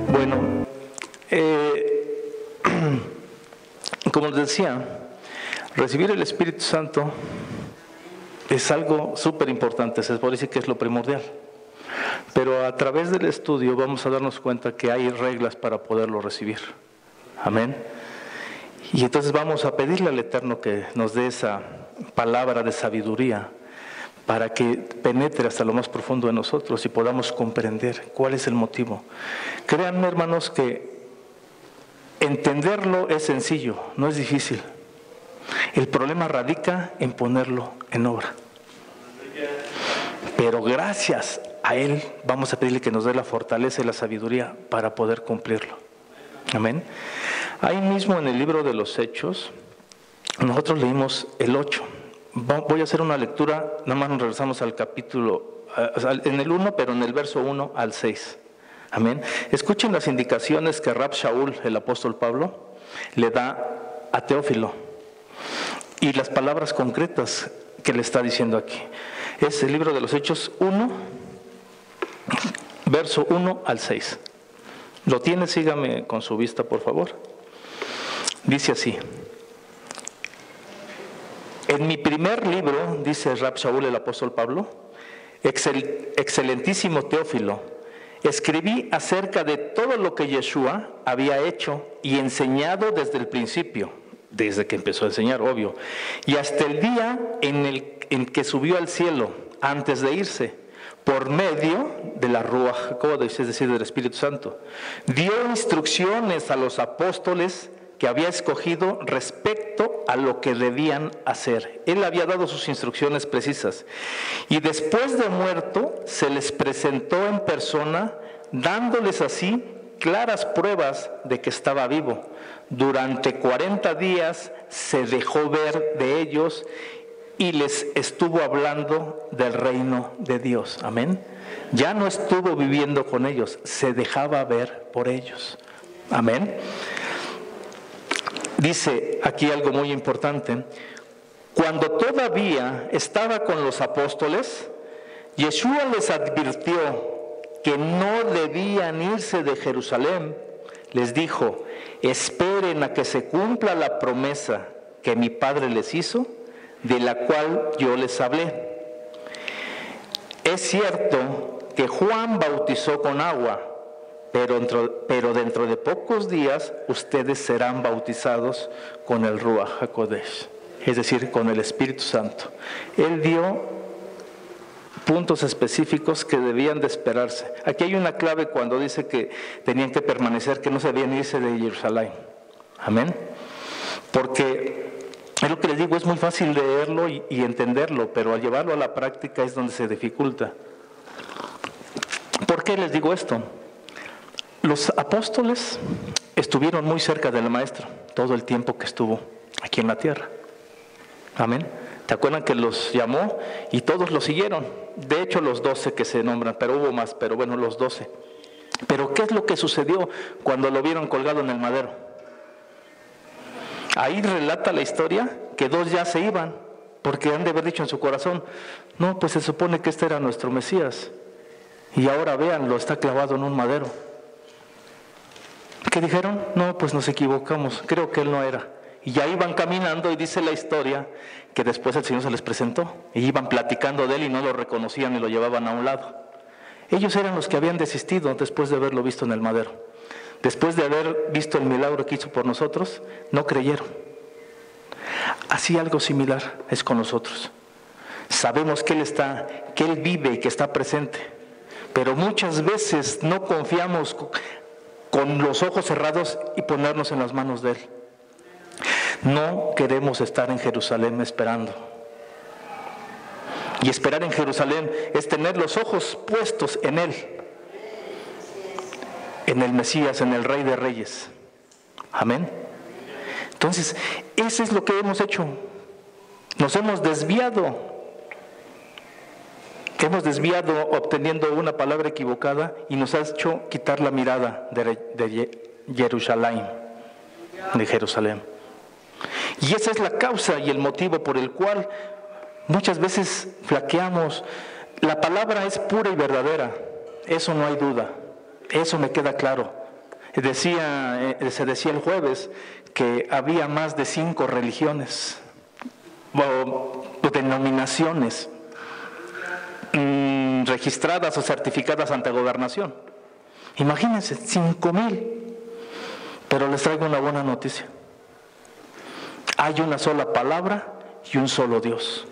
Bueno, como les decía, recibir el Espíritu Santo es algo súper importante, se puede decir que es lo primordial. Pero a través del estudio vamos a darnos cuenta que hay reglas para poderlo recibir. Amén. Y entonces vamos a pedirle al Eterno que nos dé esa palabra de sabiduría para que penetre hasta lo más profundo de nosotros y podamos comprender cuál es el motivo. Créanme, hermanos, que entenderlo es sencillo, no es difícil. El problema radica en ponerlo en obra. Pero gracias a Él vamos a pedirle que nos dé la fortaleza y la sabiduría para poder cumplirlo. Amén. Ahí mismo en el libro de los Hechos, nosotros leímos el 8. Voy a hacer una lectura, nada más nos regresamos al capítulo, en el 1, pero en el verso 1 al 6. Amén. Escuchen las indicaciones que Rab Shaul, el apóstol Pablo, le da a Teófilo y las palabras concretas que le está diciendo aquí. Es el libro de los Hechos 1, verso 1 al 6. ¿Lo tiene? Sígame con su vista, por favor. Dice así: en mi primer libro, dice Rab Shaul, el apóstol Pablo, excelentísimo Teófilo, escribí acerca de todo lo que Yeshua había hecho y enseñado desde el principio, desde que empezó a enseñar, obvio, y hasta el día en que subió al cielo, antes de irse, por medio de la Ruach HaKodesh, es decir, del Espíritu Santo. Dio instrucciones a los apóstoles que había escogido respecto a lo que debían hacer. Él había dado sus instrucciones precisas. Y después de muerto, se les presentó en persona, dándoles así claras pruebas de que estaba vivo. Durante 40 días se dejó ver de ellos y les estuvo hablando del reino de Dios. Amén. Ya no estuvo viviendo con ellos, se dejaba ver por ellos. Amén. Dice aquí algo muy importante. Cuando todavía estaba con los apóstoles, Yeshua les advirtió que no debían irse de Jerusalén. Les dijo: esperen a que se cumpla la promesa que mi Padre les hizo, de la cual yo les hablé. Es cierto que Juan bautizó con agua, pero dentro de pocos días ustedes serán bautizados con el Ruach HaKodesh, es decir, con el Espíritu Santo. Él dio puntos específicos que debían de esperarse. Aquí hay una clave cuando dice que tenían que permanecer, que no se debían irse de Jerusalén. Amén. Porque es lo que les digo, es muy fácil leerlo y entenderlo, pero al llevarlo a la práctica es donde se dificulta. ¿Por qué les digo esto? Los apóstoles estuvieron muy cerca del Maestro todo el tiempo que estuvo aquí en la tierra. Amén. ¿Te acuerdan que los llamó y todos lo siguieron? De hecho, los 12 que se nombran, pero hubo más, pero bueno, los 12. Pero ¿qué es lo que sucedió cuando lo vieron colgado en el madero? Ahí relata la historia que 2 ya se iban, porque han de haber dicho en su corazón: no, pues se supone que este era nuestro Mesías, y ahora véanlo, está clavado en un madero. ¿Qué dijeron? No, pues nos equivocamos, creo que él no era. Y ya iban caminando y dice la historia que después el Señor se les presentó y iban platicando de él y no lo reconocían y lo llevaban a un lado. Ellos eran los que habían desistido después de haberlo visto en el madero. Después de haber visto el milagro que hizo por nosotros, no creyeron. Así algo similar es con nosotros. Sabemos que Él está, que Él vive y que está presente, pero muchas veces no confiamos con los ojos cerrados y ponernos en las manos de Él. No queremos estar en Jerusalén esperando. Y esperar en Jerusalén es tener los ojos puestos en Él, en el Mesías, en el Rey de Reyes. Amén. Entonces, eso es lo que hemos hecho. Nos hemos desviado. Hemos desviado obteniendo una palabra equivocada y nos ha hecho quitar la mirada de Jerusalén, de Jerusalén. Y esa es la causa y el motivo por el cual muchas veces flaqueamos. La palabra es pura y verdadera, eso no hay duda, eso me queda claro. se decía el jueves que había más de 5 religiones o denominaciones registradas o certificadas ante gobernación. Imagínense, 5,000. Pero les traigo una buena noticia. Hay una sola palabra y un solo Dios.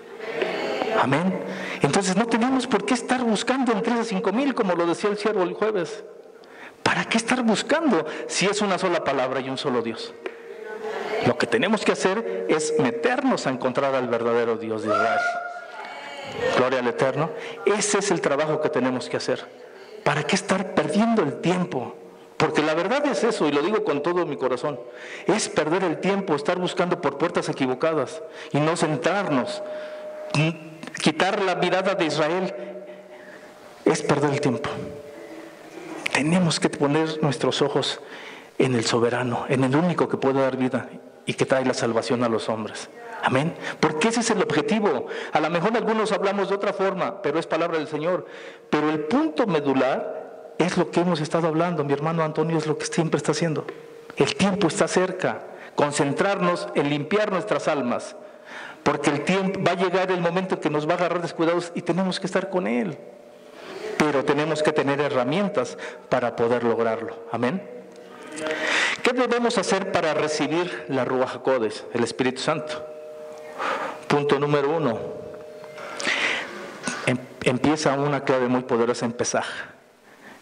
Amén. Entonces no tenemos por qué estar buscando entre esas 5,000, como lo decía el siervo el jueves. ¿Para qué estar buscando si es una sola palabra y un solo Dios? Lo que tenemos que hacer es meternos a encontrar al verdadero Dios de Israel. Gloria al Eterno. Ese es el trabajo que tenemos que hacer. ¿Para qué estar perdiendo el tiempo? Porque la verdad es eso, y lo digo con todo mi corazón, es perder el tiempo, estar buscando por puertas equivocadas y no centrarnos. Quitar la mirada de Israel es perder el tiempo. Tenemos que poner nuestros ojos en el soberano, en el único que puede dar vida y que trae la salvación a los hombres. Amén. Porque ese es el objetivo. A lo mejor algunos hablamos de otra forma, pero es palabra del Señor. Pero el punto medular es lo que hemos estado hablando. Mi hermano Antonio es lo que siempre está haciendo. El tiempo está cerca. Concentrarnos en limpiar nuestras almas. Porque el tiempo va a llegar el momento que nos va a agarrar descuidados y tenemos que estar con Él. Pero tenemos que tener herramientas para poder lograrlo. Amén. ¿Qué debemos hacer para recibir la Ruach HaKodesh, el Espíritu Santo? Punto número 1. Empieza una clave muy poderosa en Pesaj,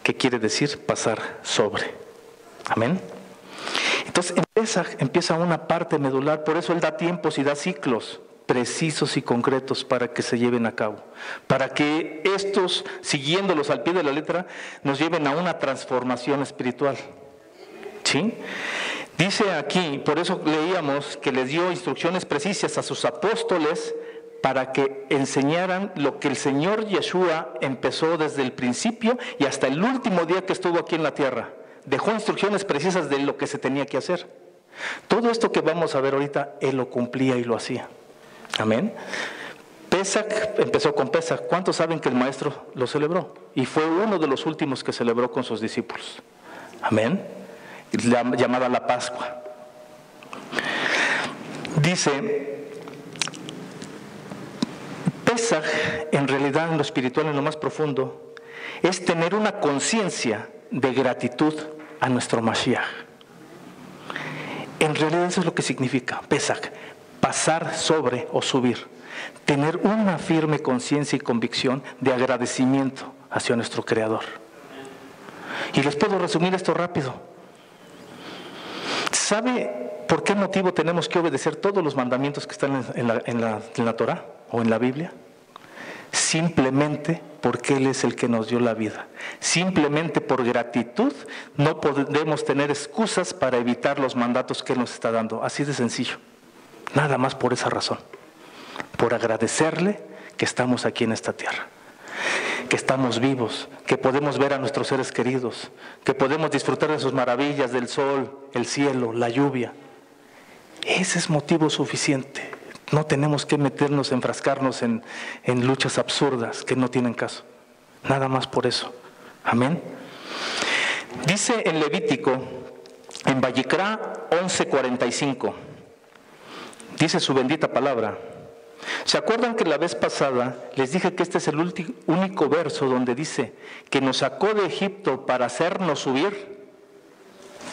que quiere decir pasar sobre. Amén. Entonces en Pesaj empieza una parte medular, por eso Él da tiempos y da ciclos precisos y concretos para que se lleven a cabo, para que estos, siguiéndolos al pie de la letra, nos lleven a una transformación espiritual. ¿Sí? Dice aquí, por eso leíamos que les dio instrucciones precisas a sus apóstoles para que enseñaran lo que el Señor Yeshua empezó desde el principio y hasta el último día que estuvo aquí en la tierra. Dejó instrucciones precisas de lo que se tenía que hacer. Todo esto que vamos a ver ahorita, Él lo cumplía y lo hacía. Amén. Pesaj empezó con Pesaj. ¿Cuántos saben que el Maestro lo celebró? Y fue uno de los últimos que celebró con sus discípulos. Amén. Llamada la Pascua. Dice, Pesaj, en realidad en lo espiritual, en lo más profundo, es tener una conciencia de gratitud a nuestro Mashiach. En realidad eso es lo que significa Pesaj, pasar sobre o subir, tener una firme conciencia y convicción de agradecimiento hacia nuestro Creador. Y les puedo resumir esto rápido. ¿Sabe por qué motivo tenemos que obedecer todos los mandamientos que están en la Torah o en la Biblia? Simplemente porque Él es el que nos dio la vida. Simplemente por gratitud no podemos tener excusas para evitar los mandatos que Él nos está dando. Así de sencillo. Nada más por esa razón. Por agradecerle que estamos aquí en esta tierra. Que estamos vivos, que podemos ver a nuestros seres queridos, que podemos disfrutar de sus maravillas, del sol, el cielo, la lluvia. Ese es motivo suficiente. No tenemos que meternos, enfrascarnos en luchas absurdas que no tienen caso. Nada más por eso. Amén. Dice en Levítico, en Vayikra 11:45, dice su bendita palabra. ¿Se acuerdan que la vez pasada les dije que este es el único verso donde dice que nos sacó de Egipto para hacernos subir?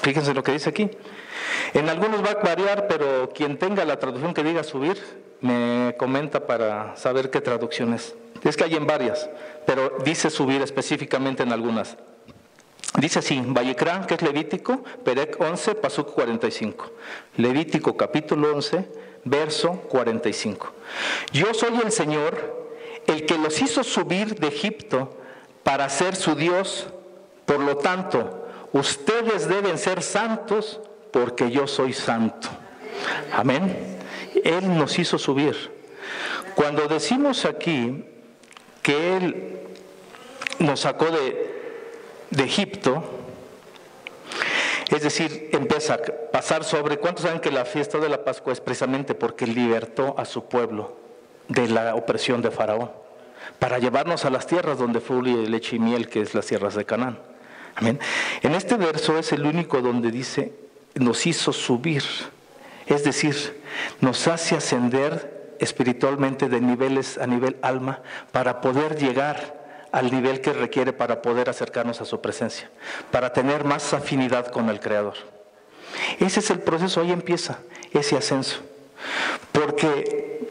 Fíjense lo que dice aquí. En algunos va a variar, pero quien tenga la traducción que diga subir, me comenta para saber qué traducción es. Es que hay en varias, pero dice subir específicamente en algunas. Dice así, Vayikra, que es Levítico, Perek 11, Pasuk 45. Levítico capítulo 11, verso 45. Yo soy el Señor, el que los hizo subir de Egipto para ser su Dios. Por lo tanto, ustedes deben ser santos porque yo soy santo. Amén. Él nos hizo subir. Cuando decimos aquí que Él nos sacó de Egipto, es decir, empieza a pasar sobre. ¿Cuántos saben que la fiesta de la Pascua es precisamente porque libertó a su pueblo de la opresión de Faraón? Para llevarnos a las tierras donde fluye leche y miel, que es las tierras de Canaán. Amén. En este verso es el único donde dice, nos hizo subir. Es decir, nos hace ascender espiritualmente de niveles a nivel alma para poder llegar al nivel que requiere para poder acercarnos a su presencia, para tener más afinidad con el Creador. Ese es el proceso, ahí empieza ese ascenso. Porque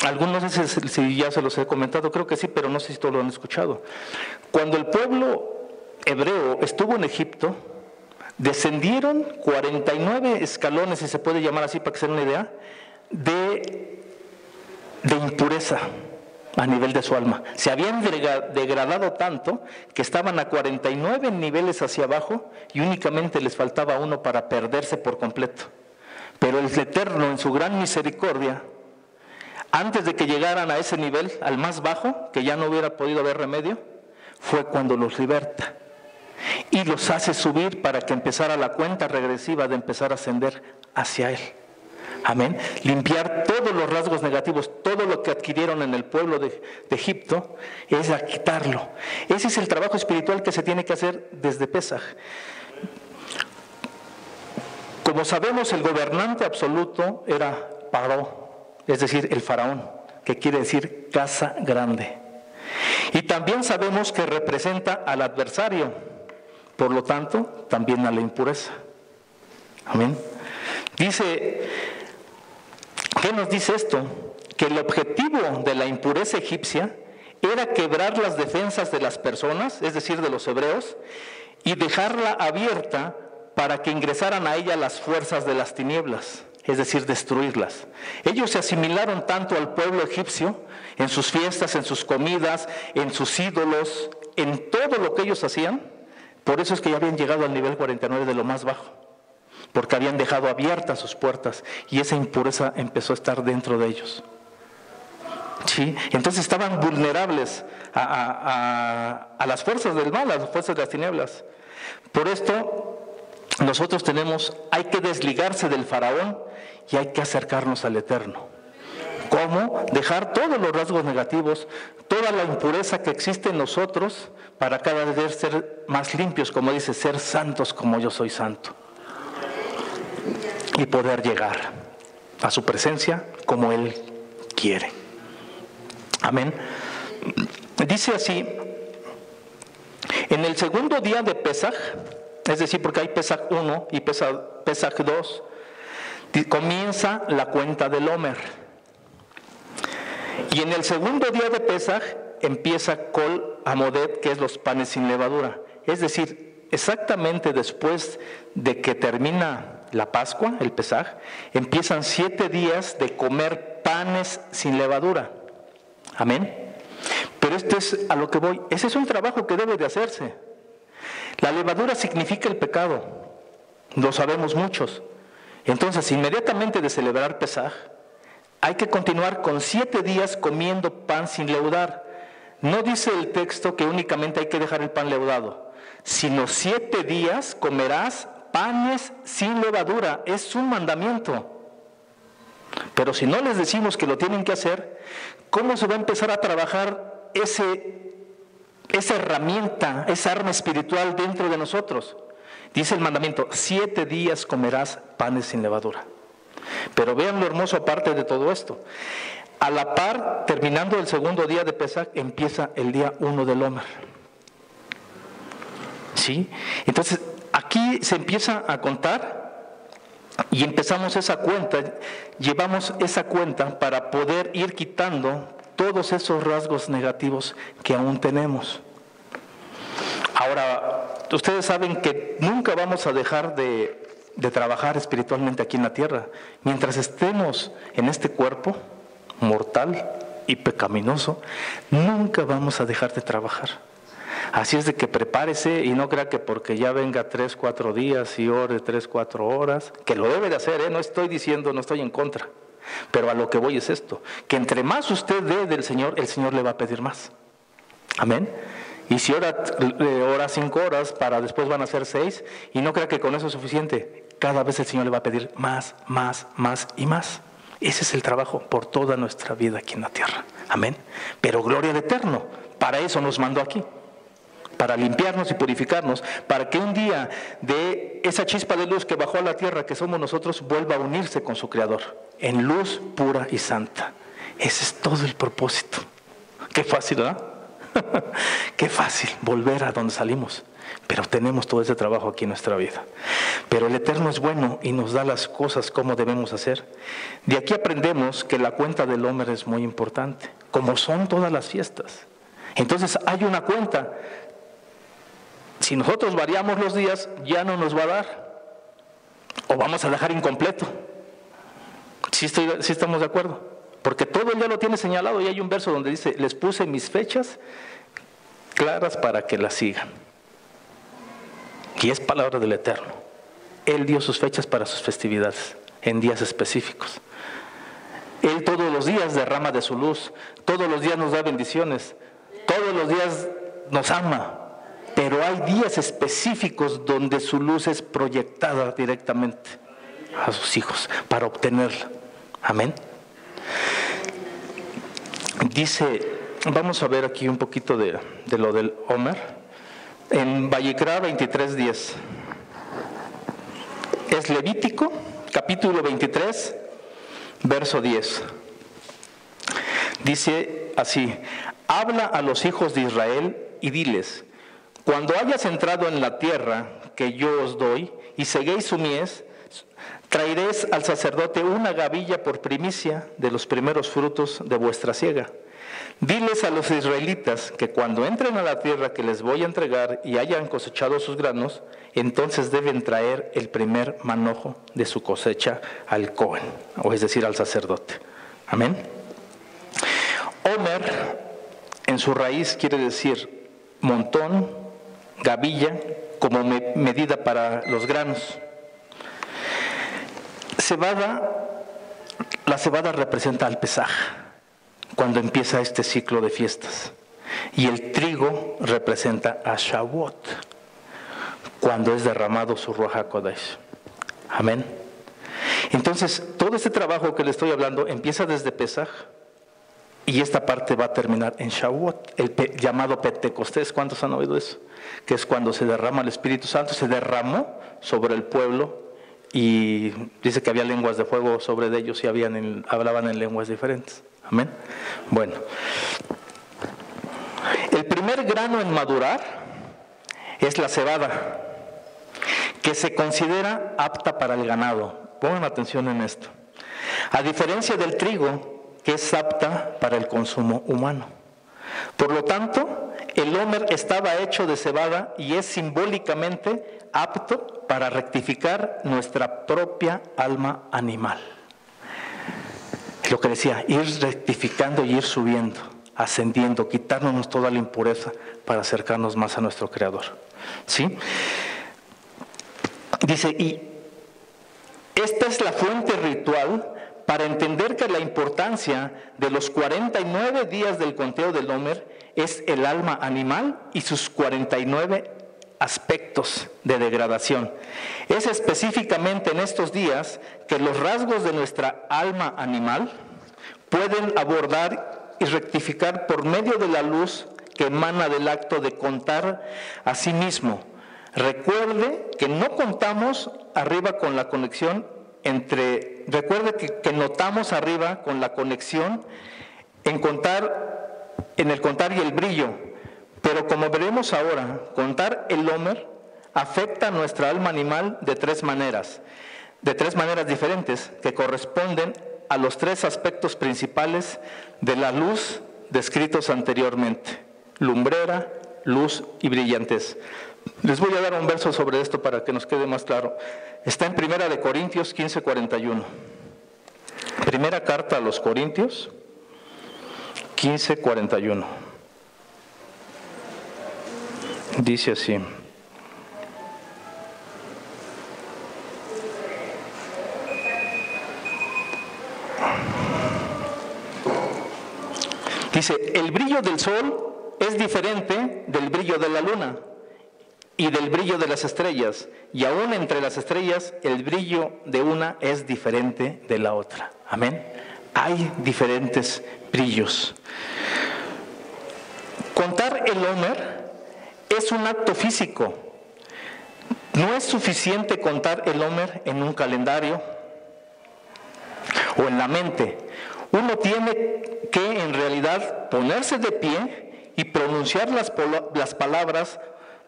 algunos, no sé si ya se los he comentado, creo que sí, pero no sé si todos lo han escuchado. Cuando el pueblo hebreo estuvo en Egipto, descendieron 49 escalones, si se puede llamar así para que se den una idea, de impureza a nivel de su alma. Se habían degradado tanto que estaban a 49 niveles hacia abajo y únicamente les faltaba uno para perderse por completo. Pero el Eterno, en su gran misericordia, antes de que llegaran a ese nivel, al más bajo, que ya no hubiera podido haber remedio, fue cuando los liberta y los hace subir para que empezara la cuenta regresiva de empezar a ascender hacia Él. Amén. Limpiar todos los rasgos negativos, todo lo que adquirieron en el pueblo de Egipto, es a quitarlo. Ese es el trabajo espiritual que se tiene que hacer desde Pesaj. Como sabemos, el gobernante absoluto era Paró, es decir, el faraón, que quiere decir casa grande. Y también sabemos que representa al adversario, por lo tanto, también a la impureza. Amén. Dice, ¿qué nos dice esto? Que el objetivo de la impureza egipcia era quebrar las defensas de las personas, es decir, de los hebreos, y dejarla abierta para que ingresaran a ella las fuerzas de las tinieblas, es decir, destruirlas. Ellos se asimilaron tanto al pueblo egipcio, en sus fiestas, en sus comidas, en sus ídolos, en todo lo que ellos hacían. Por eso es que ya habían llegado al nivel 49 de lo más bajo, porque habían dejado abiertas sus puertas y esa impureza empezó a estar dentro de ellos. ¿Sí? Entonces estaban vulnerables a las fuerzas del mal, a las fuerzas de las tinieblas. Por esto nosotros hay que desligarse del faraón y hay que acercarnos al Eterno. ¿Cómo? Dejar todos los rasgos negativos, toda la impureza que existe en nosotros, para cada vez ser más limpios, como dice, ser santos como yo soy santo. Y poder llegar a su presencia como Él quiere. Amén. Dice así, en el segundo día de Pesaj, es decir, porque hay Pesaj 1 y Pesaj 2, comienza la cuenta del Omer. Y en el segundo día de Pesaj empieza Kol Hamoed, que es los panes sin levadura. Es decir, exactamente después de que termina la Pascua, el Pesaj, empiezan 7 días de comer panes sin levadura. Amén. Pero este es a lo que voy. Ese es un trabajo que debe de hacerse. La levadura significa el pecado. Lo sabemos muchos. Entonces, inmediatamente de celebrar Pesaj, hay que continuar con 7 días comiendo pan sin leudar. No dice el texto que únicamente hay que dejar el pan leudado, sino 7 días comerás panes sin levadura. Es un mandamiento. Pero si no les decimos que lo tienen que hacer, ¿cómo se va a empezar a trabajar esa herramienta, esa arma espiritual dentro de nosotros? Dice el mandamiento, 7 días comerás panes sin levadura. Pero vean lo hermoso aparte de todo esto. A la par, terminando el segundo día de Pesaj, empieza el día 1 del Omer. ¿Sí? Entonces, aquí se empieza a contar y empezamos esa cuenta, llevamos esa cuenta para poder ir quitando todos esos rasgos negativos que aún tenemos. Ahora, ustedes saben que nunca vamos a dejar de trabajar espiritualmente aquí en la tierra. Mientras estemos en este cuerpo mortal y pecaminoso, nunca vamos a dejar de trabajar. Así es de que prepárese y no crea que porque ya venga 3-4 días y ore 3-4 horas, que lo debe de hacer, no estoy diciendo, no estoy en contra, pero a lo que voy es esto, que entre más usted dé del Señor, el Señor le va a pedir más. Amén. Y si ora 5 horas, para después van a ser 6, y no crea que con eso es suficiente, cada vez el Señor le va a pedir más, más, más y más. Ese es el trabajo por toda nuestra vida aquí en la tierra. Amén. Pero gloria al Eterno, para eso nos mandó aquí. para limpiarnos y purificarnos, para que un día de esa chispa de luz que bajó a la tierra, que somos nosotros, vuelva a unirse con su Creador, en luz pura y santa. Ese es todo el propósito. Qué fácil, ¿verdad? Qué fácil volver a donde salimos. Pero tenemos todo ese trabajo aquí en nuestra vida. Pero el Eterno es bueno y nos da las cosas como debemos hacer. De aquí aprendemos que la cuenta del Omer es muy importante, como son todas las fiestas. Entonces hay una cuenta. Si nosotros variamos los días, ya no nos va a dar. O vamos a dejar incompleto. ¿Sí estamos de acuerdo? Porque todo ya lo tiene señalado y hay un verso donde dice, les puse mis fechas claras para que las sigan. Y es palabra del Eterno. Él dio sus fechas para sus festividades, en días específicos. Él todos los días derrama de su luz, todos los días nos da bendiciones, todos los días nos ama. Pero hay días específicos donde su luz es proyectada directamente a sus hijos para obtenerla. Amén. Dice, vamos a ver aquí un poquito de lo del Omer. En Vayikra 23:10. Es Levítico, capítulo 23, verso 10. Dice así: habla a los hijos de Israel y diles: cuando hayas entrado en la tierra que yo os doy y seguéis su mies, traeréis al sacerdote una gavilla por primicia de los primeros frutos de vuestra siega. Diles a los israelitas que cuando entren a la tierra que les voy a entregar y hayan cosechado sus granos, entonces deben traer el primer manojo de su cosecha al Cohen, o es decir, al sacerdote. Amén. Omer, en su raíz, quiere decir montón, gavilla, como medida para los granos. La cebada representa al Pesaj, cuando empieza este ciclo de fiestas. Y el trigo representa a Shavuot, cuando es derramado su Ruach HaKodesh. Amén. Entonces, todo este trabajo que le estoy hablando empieza desde Pesaj y esta parte va a terminar en Shavuot, el llamado Pentecostés. ¿Cuántos han oído eso? Que es cuando se derrama el Espíritu Santo, se derramó sobre el pueblo y dice que había lenguas de fuego sobre de ellos y hablaban en lenguas diferentes. Amén. Bueno, el primer grano en madurar es la cebada, que se considera apta para el ganado. Pongan atención en esto. A diferencia del trigo, que es apta para el consumo humano. Por lo tanto, el Omer estaba hecho de cebada y es simbólicamente apto para rectificar nuestra propia alma animal. Lo que decía, ir rectificando y ir subiendo, ascendiendo, quitándonos toda la impureza para acercarnos más a nuestro Creador. ¿Sí? Dice, y esta es la fuente ritual para entender que la importancia de los 49 días del conteo del Omer es el alma animal y sus 49 aspectos de degradación. Es específicamente en estos días que los rasgos de nuestra alma animal pueden abordar y rectificar por medio de la luz que emana del acto de contar a sí mismo. Recuerde que no contamos arriba con la conexión notamos arriba con la conexión en el contar y el brillo. Pero como veremos ahora, contar el Omer afecta a nuestra alma animal de tres maneras diferentes, que corresponden a los tres aspectos principales de la luz descritos anteriormente: lumbrera, luz y brillantez. Les voy a dar un verso sobre esto para que nos quede más claro. Está en 1 Corintios 15:41. Primera carta a los Corintios 15:41. Dice así: el brillo del sol es diferente del brillo de la luna y del brillo de las estrellas, y aún entre las estrellas el brillo de una es diferente de la otra. Amén. Hay diferentes brillos. Contar el Omer es un acto físico. No es suficiente contar el Omer en un calendario o en la mente. Uno tiene que en realidad ponerse de pie y pronunciar las palabras.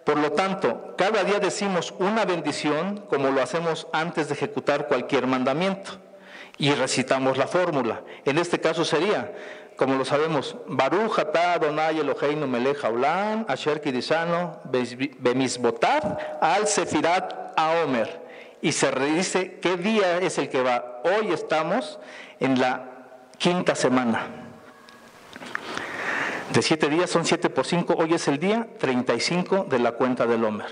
Por lo tanto, cada día decimos una bendición como lo hacemos antes de ejecutar cualquier mandamiento y recitamos la fórmula. En este caso sería, como lo sabemos, Baruch atah Adonai Eloheinu melech haolam asher kiddushanu bemizvotav al sefirat haomer. Y se dice qué día es el que va. Hoy estamos en la quinta semana. De 7 días son 7 por 5. Hoy es el día 35 de la cuenta del Omer.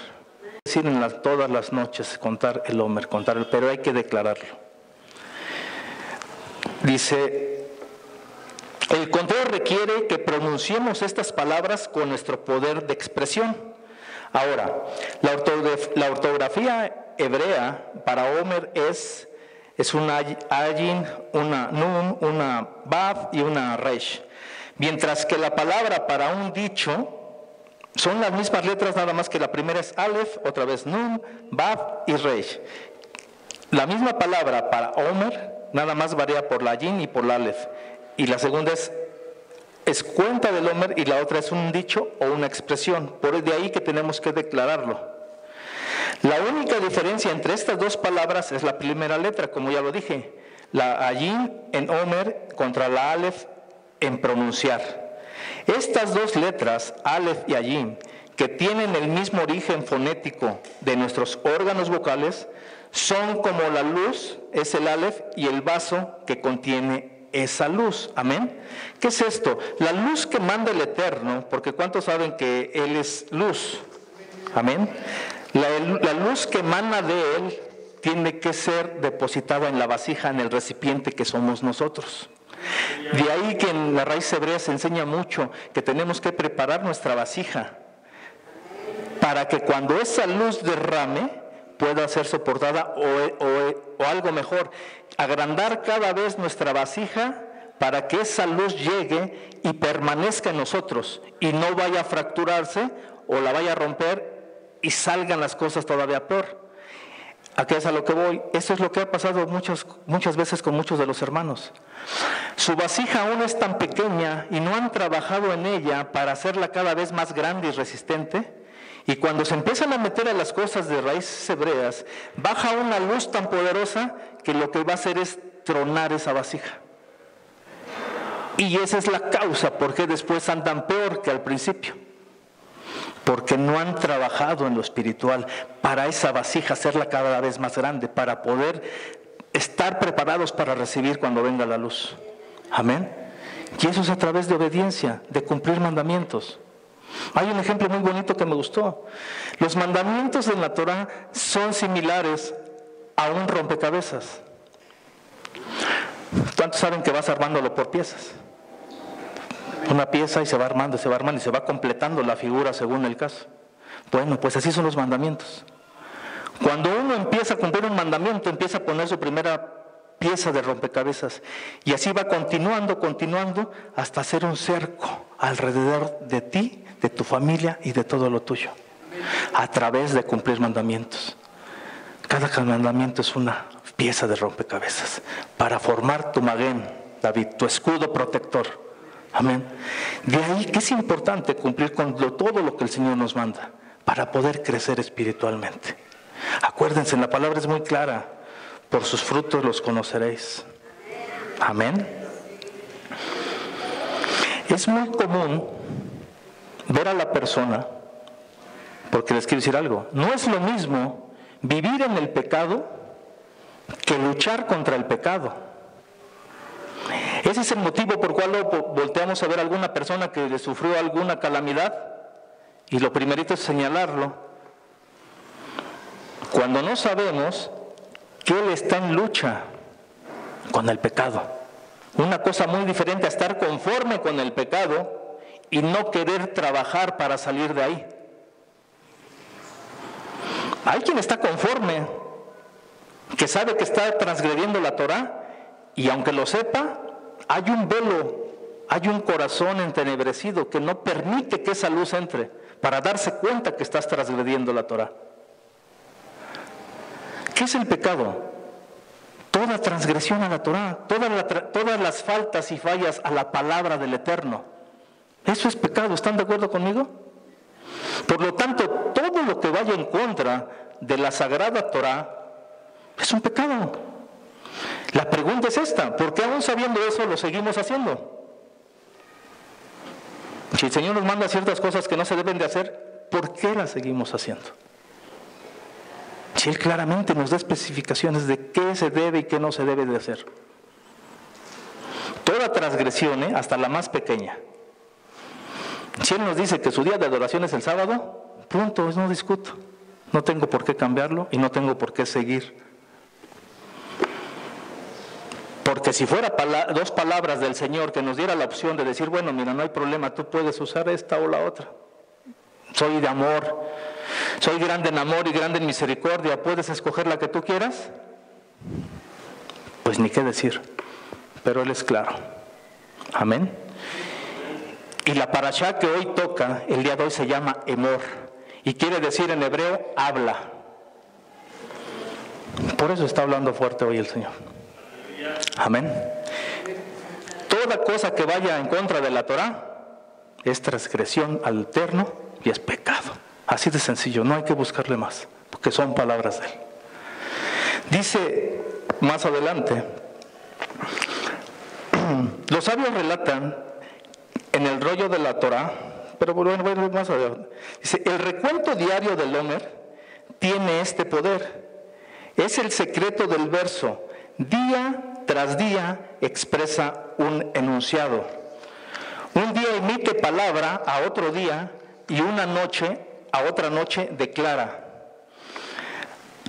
Es decir, todas las noches contar el Omer, pero hay que declararlo. Dice, el conteo requiere que pronunciemos estas palabras con nuestro poder de expresión. Ahora, la ortografía hebrea para Omer es una ayin, una nun, una vav y una resh. Mientras que la palabra para un dicho son las mismas letras, nada más que la primera es Aleph, otra vez Nun, Vav y Resh. La misma palabra para Omer, nada más varía por la Yin y por la Aleph. Y la segunda es cuenta del Omer y la otra es un dicho o una expresión. Por de ahí que tenemos que declararlo. La única diferencia entre estas dos palabras es la primera letra, como ya lo dije. La Ayin en Omer contra la Aleph en pronunciar. Estas dos letras, Aleph y Ayin, que tienen el mismo origen fonético de nuestros órganos vocales, son como la luz, es el Aleph, y el vaso que contiene esa luz. Amén. ¿Qué es esto? La luz que manda el Eterno, porque ¿cuántos saben que Él es luz? Amén. La luz que emana de Él tiene que ser depositada en la vasija, en el recipiente que somos nosotros. De ahí que en la raíz hebrea se enseña mucho que tenemos que preparar nuestra vasija para que cuando esa luz derrame pueda ser soportada o algo mejor, agrandar cada vez nuestra vasija para que esa luz llegue y permanezca en nosotros y no vaya a fracturarse o la vaya a romper y salgan las cosas todavía peor. ¿A qué es a lo que voy? Eso es lo que ha pasado muchas veces con muchos de los hermanos. Su vasija aún es tan pequeña y no han trabajado en ella para hacerla cada vez más grande y resistente. Y cuando se empiezan a meter a las cosas de raíces hebreas, baja una luz tan poderosa que lo que va a hacer es tronar esa vasija. Y esa es la causa por qué después andan peor que al principio. Porque no han trabajado en lo espiritual para esa vasija hacerla cada vez más grande, para poder estar preparados para recibir cuando venga la luz. Amén. Y eso es a través de obediencia, de cumplir mandamientos. Hay un ejemplo muy bonito que me gustó. Los mandamientos en la Torah son similares a un rompecabezas. ¿Cuántos saben que vas armándolo por piezas? Una pieza y se va armando y se va completando la figura según el caso. Bueno, pues así son los mandamientos. Cuando uno empieza a cumplir un mandamiento, empieza a poner su primera pieza de rompecabezas y así va continuando hasta hacer un cerco alrededor de ti, de tu familia y de todo lo tuyo, a través de cumplir mandamientos. Cada mandamiento es una pieza de rompecabezas para formar tu magén, David, tu escudo protector. Amén. De ahí que es importante cumplir con todo lo que el Señor nos manda para poder crecer espiritualmente. Acuérdense, la palabra es muy clara: por sus frutos los conoceréis. Amén. Es muy común ver a la persona, porque les quiero decir algo, no es lo mismo vivir en el pecado que luchar contra el pecado. Ese es el motivo por cual volteamos a ver a alguna persona que le sufrió alguna calamidad y lo primerito es señalarlo. Cuando no sabemos que él está en lucha con el pecado. Una cosa muy diferente a estar conforme con el pecado y no querer trabajar para salir de ahí. Hay quien está conforme, que sabe que está transgrediendo la Torah y aunque lo sepa, hay un velo, hay un corazón entenebrecido que no permite que esa luz entre, para darse cuenta que estás transgrediendo la Torah. ¿Qué es el pecado? Toda transgresión a la Torah, todas las faltas y fallas a la palabra del Eterno. Eso es pecado, ¿están de acuerdo conmigo? Por lo tanto, todo lo que vaya en contra de la sagrada Torah es un pecado. La pregunta es esta: ¿por qué aún sabiendo eso lo seguimos haciendo? Si el Señor nos manda ciertas cosas que no se deben de hacer, ¿por qué las seguimos haciendo? Si Él claramente nos da especificaciones de qué se debe y qué no se debe de hacer. Toda transgresión, hasta la más pequeña. Si Él nos dice que su día de adoración es el sábado, punto, no discuto. No tengo por qué cambiarlo y no tengo por qué seguir. Porque si fuera dos palabras del Señor que nos diera la opción de decir, bueno, mira, no hay problema, tú puedes usar esta o la otra. Soy de amor, soy grande en amor y grande en misericordia, ¿puedes escoger la que tú quieras? Pues ni qué decir, pero Él es claro. Amén. Y la parashá que hoy toca, el día de hoy, se llama Emor, y quiere decir en hebreo, habla. Por eso está hablando fuerte hoy el Señor. Amén. Toda cosa que vaya en contra de la Torah es transgresión al Eterno y es pecado. Así de sencillo, no hay que buscarle más, porque son palabras de Él. Dice más adelante, los sabios relatan en el rollo de la Torah, pero bueno, más adelante, dice, el recuento diario del Omer tiene este poder. Es el secreto del verso. Día tras día expresa un enunciado. Un día emite palabra a otro día y una noche a otra noche declara.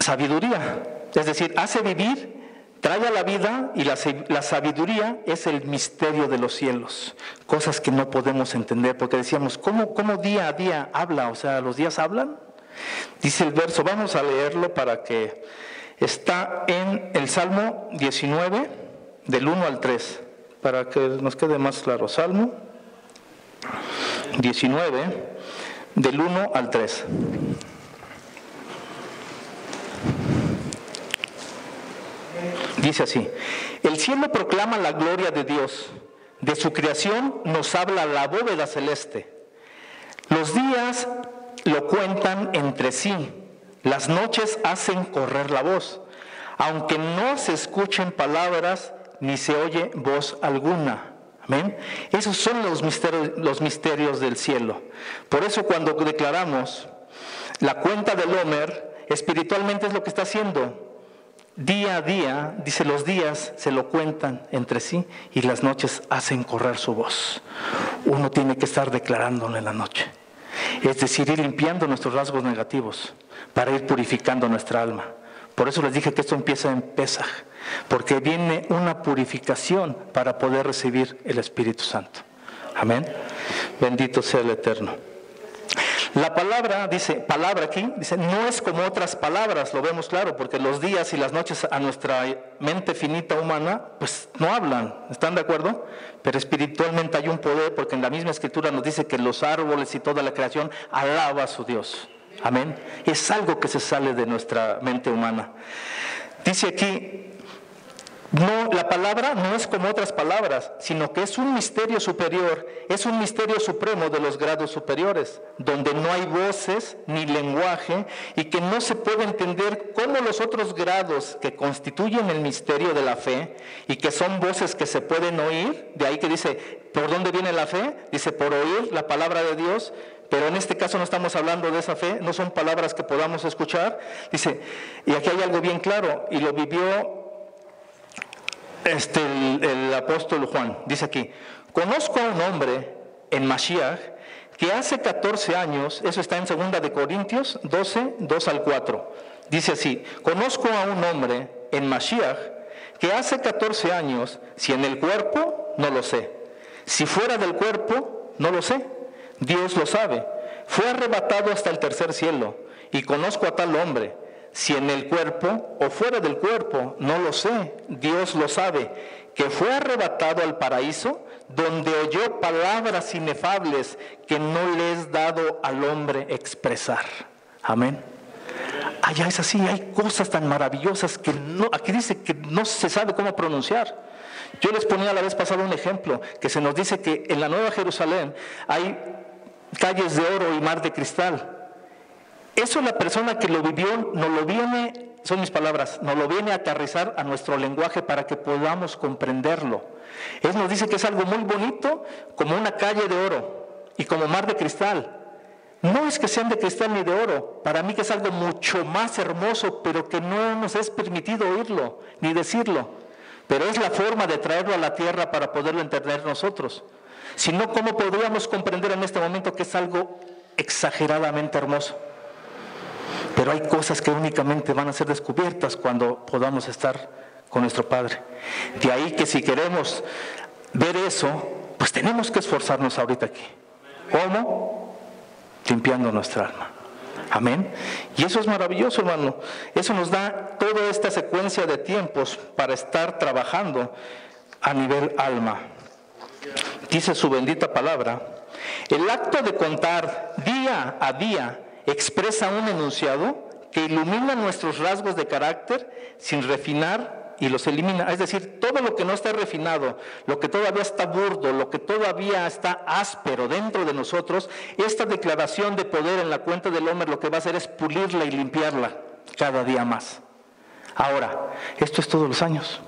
Sabiduría, es decir, hace vivir, trae a la vida, y la sabiduría es el misterio de los cielos. Cosas que no podemos entender, porque decíamos, ¿cómo día a día habla? O sea, ¿los días hablan? Dice el verso, vamos a leerlo para que... Está en el Salmo 19, del 1 al 3, para que nos quede más claro. Salmo 19, del 1 al 3. Dice así: el cielo proclama la gloria de Dios, de su creación nos habla la bóveda celeste. Los días lo cuentan entre sí, las noches hacen correr la voz, aunque no se escuchen palabras ni se oye voz alguna. Amén. Esos son los misterios del cielo. Por eso cuando declaramos la cuenta del Omer, espiritualmente es lo que está haciendo. Día a día, dice, los días se lo cuentan entre sí y las noches hacen correr su voz. Uno tiene que estar declarándolo en la noche. Es decir, ir limpiando nuestros rasgos negativos para ir purificando nuestra alma. Por eso les dije que esto empieza en Pesaj, porque viene una purificación para poder recibir el Espíritu Santo. Amén. Bendito sea el Eterno. La palabra, palabra aquí, dice, no es como otras palabras, lo vemos claro, porque los días y las noches a nuestra mente finita humana, pues no hablan, ¿están de acuerdo? Pero espiritualmente hay un poder, porque en la misma Escritura nos dice que los árboles y toda la creación alaba a su Dios. Amén. Es algo que se sale de nuestra mente humana. Dice aquí, no, la palabra no es como otras palabras, sino que es un misterio superior, es un misterio supremo de los grados superiores, donde no hay voces ni lenguaje y que no se puede entender cómo los otros grados que constituyen el misterio de la fe y que son voces que se pueden oír. De ahí que dice, ¿por dónde viene la fe? Dice, por oír la palabra de Dios. Pero en este caso no estamos hablando de esa fe, no son palabras que podamos escuchar. Dice, y aquí hay algo bien claro, y lo vivió el apóstol Juan. Dice aquí, conozco a un hombre en Mashiach que hace 14 años, eso está en 2 de Corintios 12, 2 al 4. Dice así, conozco a un hombre en Mashiach que hace 14 años, si en el cuerpo, no lo sé. Si fuera del cuerpo, no lo sé. Dios lo sabe. Fue arrebatado hasta el tercer cielo, y conozco a tal hombre. Si en el cuerpo o fuera del cuerpo, no lo sé. Dios lo sabe. Que fue arrebatado al paraíso, donde oyó palabras inefables que no le es dado al hombre expresar. Amén. Allá es así, hay cosas tan maravillosas que no, aquí dice que no se sabe cómo pronunciar. Yo les ponía la vez pasada un ejemplo, que se nos dice que en la Nueva Jerusalén hay calles de oro y mar de cristal. Eso la persona que lo vivió nos lo viene, son mis palabras, nos lo viene a aterrizar a nuestro lenguaje para que podamos comprenderlo. Él nos dice que es algo muy bonito, como una calle de oro y como mar de cristal. No es que sean de cristal ni de oro, para mí que es algo mucho más hermoso, pero que no nos es permitido oírlo ni decirlo. Pero es la forma de traerlo a la tierra para poderlo entender nosotros. Si no, ¿cómo podríamos comprender en este momento que es algo exageradamente hermoso? Pero hay cosas que únicamente van a ser descubiertas cuando podamos estar con nuestro Padre. De ahí que si queremos ver eso, pues tenemos que esforzarnos ahorita aquí. ¿Cómo? Limpiando nuestra alma. Amén. Y eso es maravilloso, hermano. Eso nos da toda esta secuencia de tiempos para estar trabajando a nivel alma. Dice su bendita palabra: el acto de contar día a día expresa un enunciado que ilumina nuestros rasgos de carácter sin refinar y los elimina. Es decir, todo lo que no está refinado, lo que todavía está burdo, lo que todavía está áspero dentro de nosotros, esta declaración de poder en la cuenta del hombre lo que va a hacer es pulirla y limpiarla cada día más. Ahora, esto es todos los años.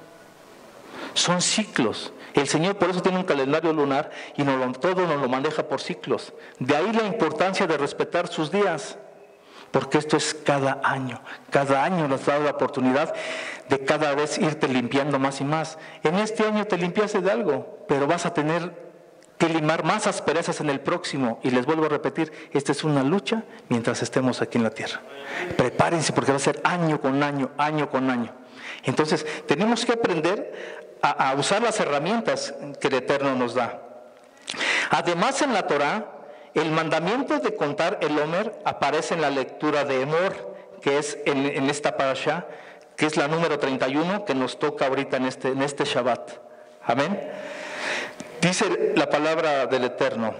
Son ciclos. El Señor por eso tiene un calendario lunar y todo nos lo maneja por ciclos. De ahí la importancia de respetar sus días. Porque esto es cada año nos da la oportunidad de cada vez irte limpiando más y más. En este año te limpiaste de algo, pero vas a tener que limar más asperezas en el próximo. Y les vuelvo a repetir, esta es una lucha mientras estemos aquí en la tierra. Prepárense porque va a ser año con año, año con año. Entonces tenemos que aprender a usar las herramientas que el Eterno nos da. Además en la Torá, el mandamiento de contar el Omer aparece en la lectura de Emor, que es en esta parashá, que es la número 31, que nos toca ahorita en este Shabbat. Amén. Dice la palabra del Eterno.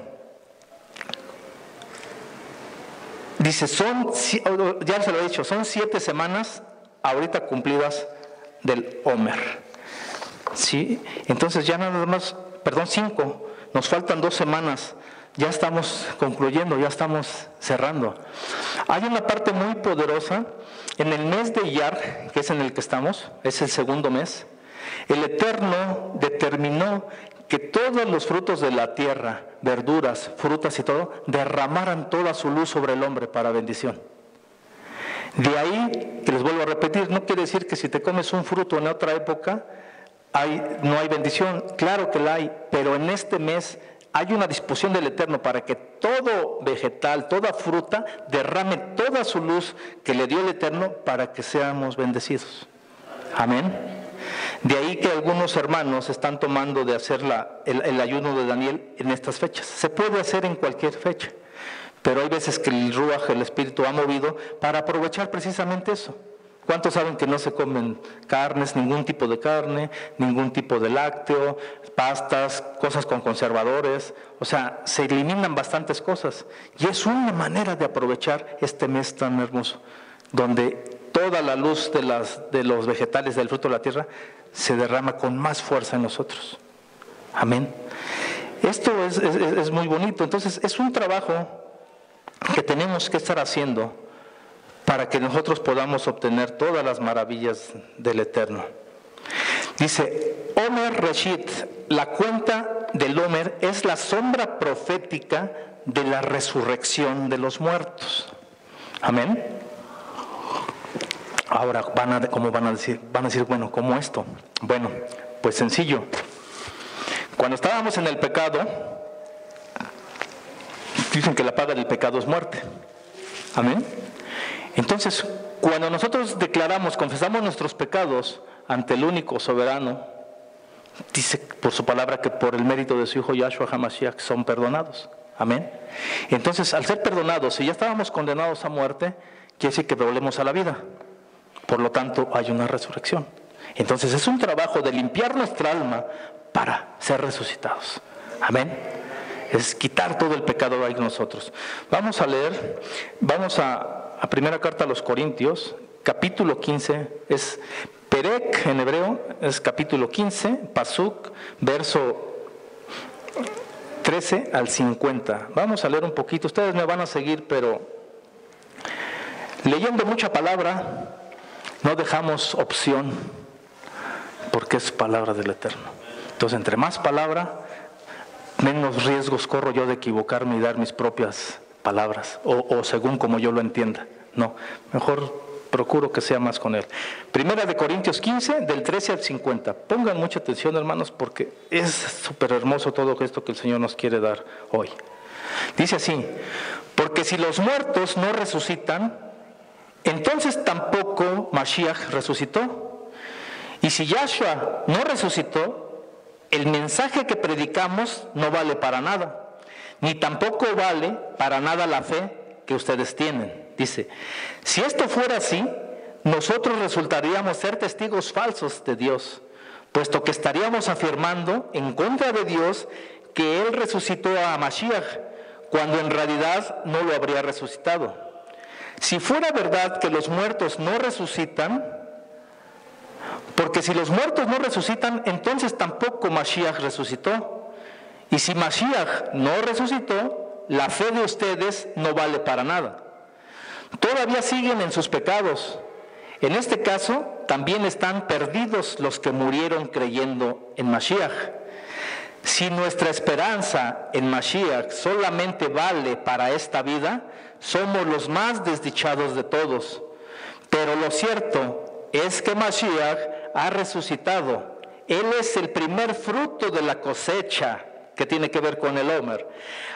Dice, ya se lo he dicho, son 7 semanas ahorita cumplidas del Omer. ¿Sí? Entonces ya nada más, 5, nos faltan 2 semanas. Ya estamos concluyendo, ya estamos cerrando. Hay una parte muy poderosa. En el mes de Iyar, que es en el que estamos, es el segundo mes, el Eterno determinó que todos los frutos de la tierra, verduras, frutas y todo, derramaran toda su luz sobre el hombre para bendición. De ahí, que les vuelvo a repetir, no quiere decir que si te comes un fruto en otra época, no hay bendición. Claro que la hay, pero en este mes hay una disposición del Eterno para que todo vegetal, toda fruta, derrame toda su luz que le dio el Eterno para que seamos bendecidos. Amén. De ahí que algunos hermanos están tomando de hacer el ayuno de Daniel en estas fechas. Se puede hacer en cualquier fecha, pero hay veces que el Ruach, el Espíritu, ha movido para aprovechar precisamente eso. ¿Cuántos saben que no se comen carnes, ningún tipo de carne, ningún tipo de lácteo, pastas, cosas con conservadores? O sea, se eliminan bastantes cosas. Y es una manera de aprovechar este mes tan hermoso, donde toda la luz de los vegetales, del fruto de la tierra, se derrama con más fuerza en nosotros. Amén. Esto es muy bonito. Entonces, es un trabajo que tenemos que estar haciendo para que nosotros podamos obtener todas las maravillas del Eterno. Dice, Omer Reshit, la cuenta del Omer es la sombra profética de la resurrección de los muertos. Amén. Ahora, ¿cómo van a decir? Van a decir, bueno, ¿cómo esto? Bueno, pues sencillo. Cuando estábamos en el pecado, dicen que la paga del pecado es muerte. Amén. Entonces, cuando nosotros confesamos nuestros pecados ante el único soberano, dice por su palabra que por el mérito de su Hijo Yahshua HaMashiach son perdonados. Amén. Entonces, al ser perdonados, si ya estábamos condenados a muerte, quiere decir que volvemos a la vida. Por lo tanto, hay una resurrección. Entonces es un trabajo de limpiar nuestra alma para ser resucitados. Amén. Es quitar todo el pecado ahí en nosotros. Vamos a leer, vamos a primera carta a los Corintios, capítulo 15, es Perek en hebreo, es capítulo 15, Pasuk, verso 13 al 50. Vamos a leer un poquito, ustedes me van a seguir, pero leyendo mucha palabra, no dejamos opción, porque es palabra del Eterno. Entonces, entre más palabra, menos riesgos corro yo de equivocarme y dar mis propias palabras, o según como yo lo entienda. No, mejor procuro que sea más con él. Primera de Corintios 15, del 13 al 50. Pongan mucha atención, hermanos, porque es súper hermoso todo esto que el Señor nos quiere dar hoy. Dice así: porque si los muertos no resucitan, entonces tampoco Mashiach resucitó. Y si Yahshua no resucitó, el mensaje que predicamos no vale para nada, ni tampoco vale para nada la fe que ustedes tienen. Dice, si esto fuera así, nosotros resultaríamos ser testigos falsos de Dios, puesto que estaríamos afirmando en contra de Dios que Él resucitó a Mashiach, cuando en realidad no lo habría resucitado. Si fuera verdad que los muertos no resucitan, porque si los muertos no resucitan, entonces tampoco Mashiach resucitó. Y si Mashiach no resucitó, la fe de ustedes no vale para nada. Todavía siguen en sus pecados. En este caso, también están perdidos los que murieron creyendo en Mashiach. Si nuestra esperanza en Mashiach solamente vale para esta vida, somos los más desdichados de todos. Pero lo cierto es que Mashiach ha resucitado. Él es el primer fruto de la cosecha, que tiene que ver con el Homer.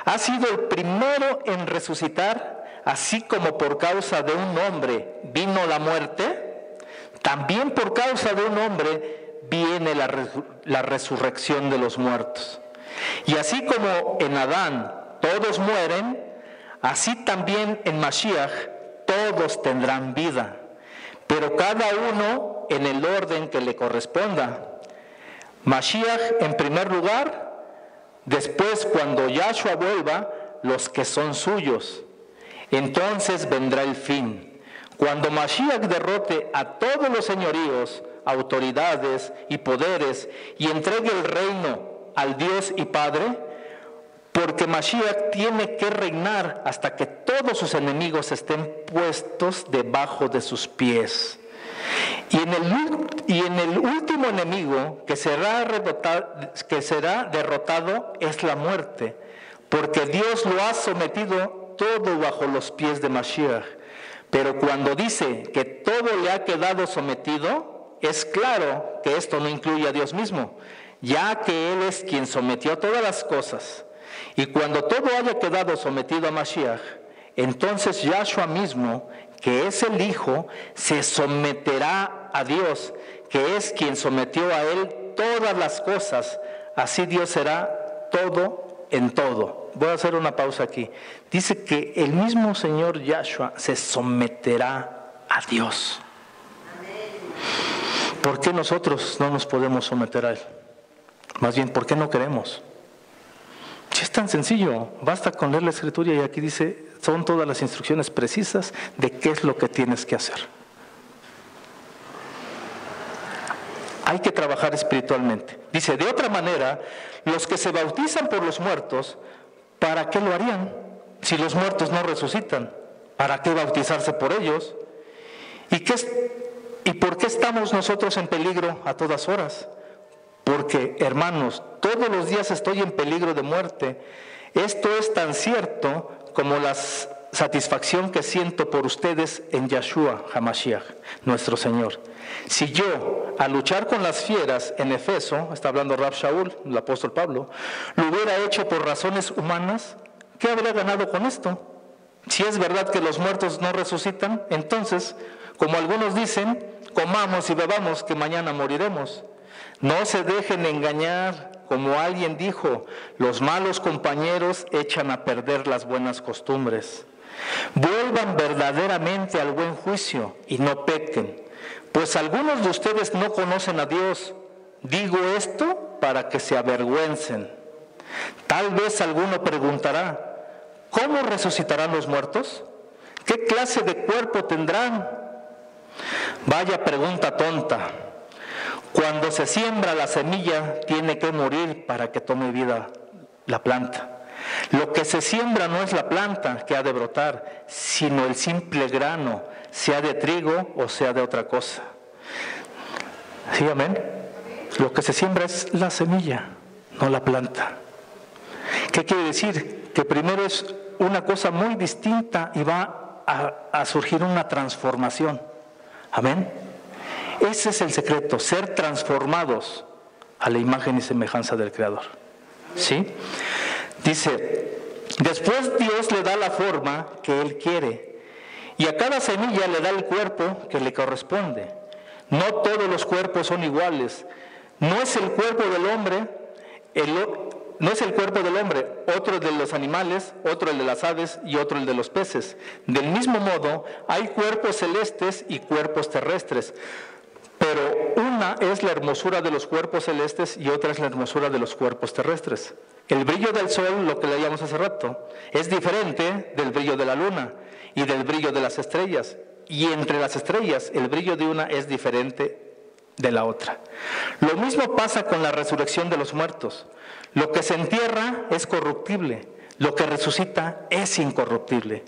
Ha sido el primero en resucitar. Así como por causa de un hombre vino la muerte, también por causa de un hombre viene la resurrección de los muertos. Y así como en Adán todos mueren, así también en Mashiach todos tendrán vida, pero cada uno en el orden que le corresponda. Mashiach en primer lugar, después cuando Yahshua vuelva, los que son suyos. Entonces vendrá el fin, cuando Mashiach derrote a todos los señoríos, autoridades y poderes y entregue el reino al Dios y Padre, porque Mashiach tiene que reinar hasta que todos sus enemigos estén puestos debajo de sus pies. Y en el último enemigo que será derrotado es la muerte, porque Dios lo ha sometido todo bajo los pies de Mashiach. Pero cuando dice que todo le ha quedado sometido, es claro que esto no incluye a Dios mismo, ya que Él es quien sometió todas las cosas. Y cuando todo haya quedado sometido a Mashiach, entonces Yahshua mismo, que es el Hijo, se someterá a Dios, que es quien sometió a Él todas las cosas. Así Dios será todo en todo. Voy a hacer una pausa aquí. Dice que el mismo Señor Yahshua se someterá a Dios. ¿Por qué nosotros no nos podemos someter a Él? Más bien, ¿por qué no queremos? Si es tan sencillo, basta con leer la Escritura y aquí dice, son todas las instrucciones precisas de qué es lo que tienes que hacer. Hay que trabajar espiritualmente. Dice, de otra manera, los que se bautizan por los muertos, ¿para qué lo harían? Si los muertos no resucitan, ¿para qué bautizarse por ellos? ¿Y por qué estamos nosotros en peligro a todas horas? Porque, hermanos, todos los días estoy en peligro de muerte. Esto es tan cierto como la satisfacción que siento por ustedes en Yahshua HaMashiach, nuestro Señor. Si yo, al luchar con las fieras en Efeso, está hablando Rab Shaul, el apóstol Pablo, lo hubiera hecho por razones humanas, ¿qué habría ganado con esto? Si es verdad que los muertos no resucitan, entonces, como algunos dicen, comamos y bebamos que mañana moriremos. No se dejen engañar, como alguien dijo, los malos compañeros echan a perder las buenas costumbres. Vuelvan verdaderamente al buen juicio y no pequen, pues algunos de ustedes no conocen a Dios. Digo esto para que se avergüencen. Tal vez alguno preguntará, ¿cómo resucitarán los muertos? ¿Qué clase de cuerpo tendrán? Vaya pregunta tonta. Cuando se siembra la semilla, tiene que morir para que tome vida la planta. Lo que se siembra no es la planta que ha de brotar, sino el simple grano, sea de trigo o sea de otra cosa. ¿Sí, amén? Lo que se siembra es la semilla, no la planta. ¿Qué quiere decir? Que primero es una cosa muy distinta y va a surgir una transformación. Amén. Ese es el secreto, ser transformados a la imagen y semejanza del Creador. ¿Sí? Dice, después Dios le da la forma que Él quiere y a cada semilla le da el cuerpo que le corresponde. No todos los cuerpos son iguales. No es el cuerpo del hombre, otro el de los animales, otro el de las aves y otro el de los peces. Del mismo modo, hay cuerpos celestes y cuerpos terrestres, pero una es la hermosura de los cuerpos celestes y otra es la hermosura de los cuerpos terrestres. El brillo del sol, lo que leíamos hace rato, es diferente del brillo de la luna y del brillo de las estrellas. Y entre las estrellas, el brillo de una es diferente de la otra. Lo mismo pasa con la resurrección de los muertos. Lo que se entierra es corruptible, lo que resucita es incorruptible.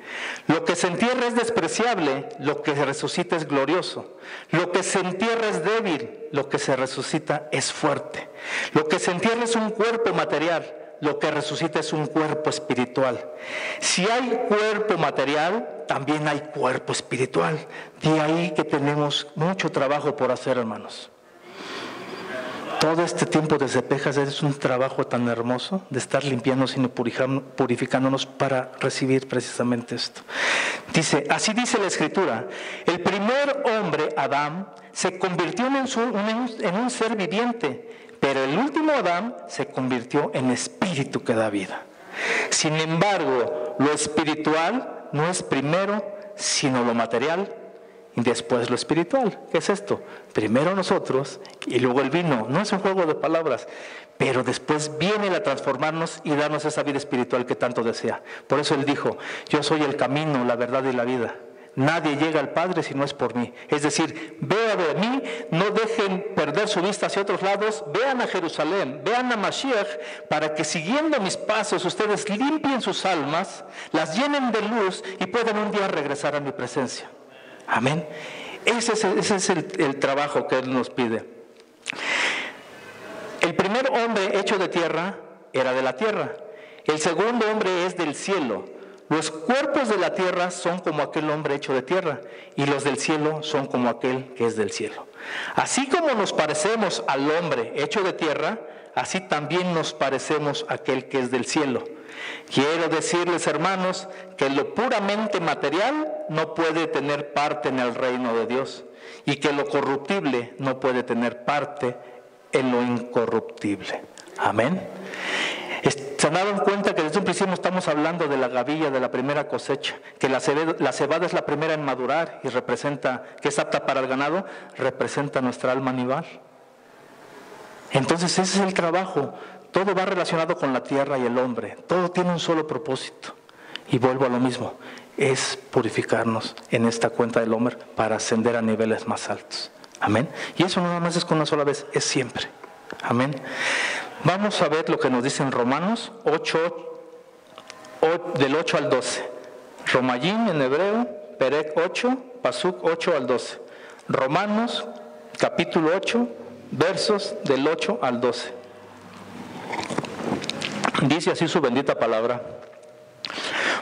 Lo que se entierra es despreciable, lo que resucita es glorioso. Lo que se entierra es débil, lo que se resucita es fuerte. Lo que se entierra es un cuerpo material, lo que resucita es un cuerpo espiritual. Si hay cuerpo material, también hay cuerpo espiritual. De ahí que tenemos mucho trabajo por hacer, hermanos. Todo este tiempo de Cepejas es un trabajo tan hermoso de estar limpiándonos y purificándonos para recibir precisamente esto. Dice, así dice la Escritura, el primer hombre, Adán, se convirtió en un ser viviente, pero el último Adán se convirtió en espíritu que da vida. Sin embargo, lo espiritual no es primero, sino lo material, y después lo espiritual. ¿Qué es esto? Primero nosotros y luego el vino. No es un juego de palabras, pero después viene a transformarnos y darnos esa vida espiritual que tanto desea. Por eso Él dijo, yo soy el camino, la verdad y la vida. Nadie llega al Padre si no es por mí. Es decir, vean de mí, no dejen perder su vista hacia otros lados, vean a Jerusalén, vean a Mashiach, para que siguiendo mis pasos ustedes limpien sus almas, las llenen de luz y puedan un día regresar a mi presencia. Amén. Ese es el trabajo que Él nos pide. El primer hombre hecho de tierra era de la tierra. El segundo hombre es del cielo. Los cuerpos de la tierra son como aquel hombre hecho de tierra, y los del cielo son como aquel que es del cielo. Así como nos parecemos al hombre hecho de tierra, así también nos parecemos a aquel que es del cielo. Quiero decirles, hermanos, que lo puramente material no puede tener parte en el reino de Dios, y que lo corruptible no puede tener parte en lo incorruptible. Amén. ¿Se han dado cuenta que desde un principio estamos hablando de la gavilla de la primera cosecha? Que la cebada es la primera en madurar y representa, que es apta para el ganado, representa nuestra alma animal. Entonces ese es el trabajo. Todo va relacionado con la tierra y el hombre. Todo tiene un solo propósito. Y vuelvo a lo mismo. Es purificarnos en esta cuenta del hombre para ascender a niveles más altos. Amén. Y eso no nada más es con una sola vez, es siempre. Amén. Vamos a ver lo que nos dice en Romanos 8, del 8 al 12. Romayim en hebreo, Perek 8, Pasuk 8 al 12. Romanos capítulo 8, versos del 8 al 12. Dice así su bendita palabra.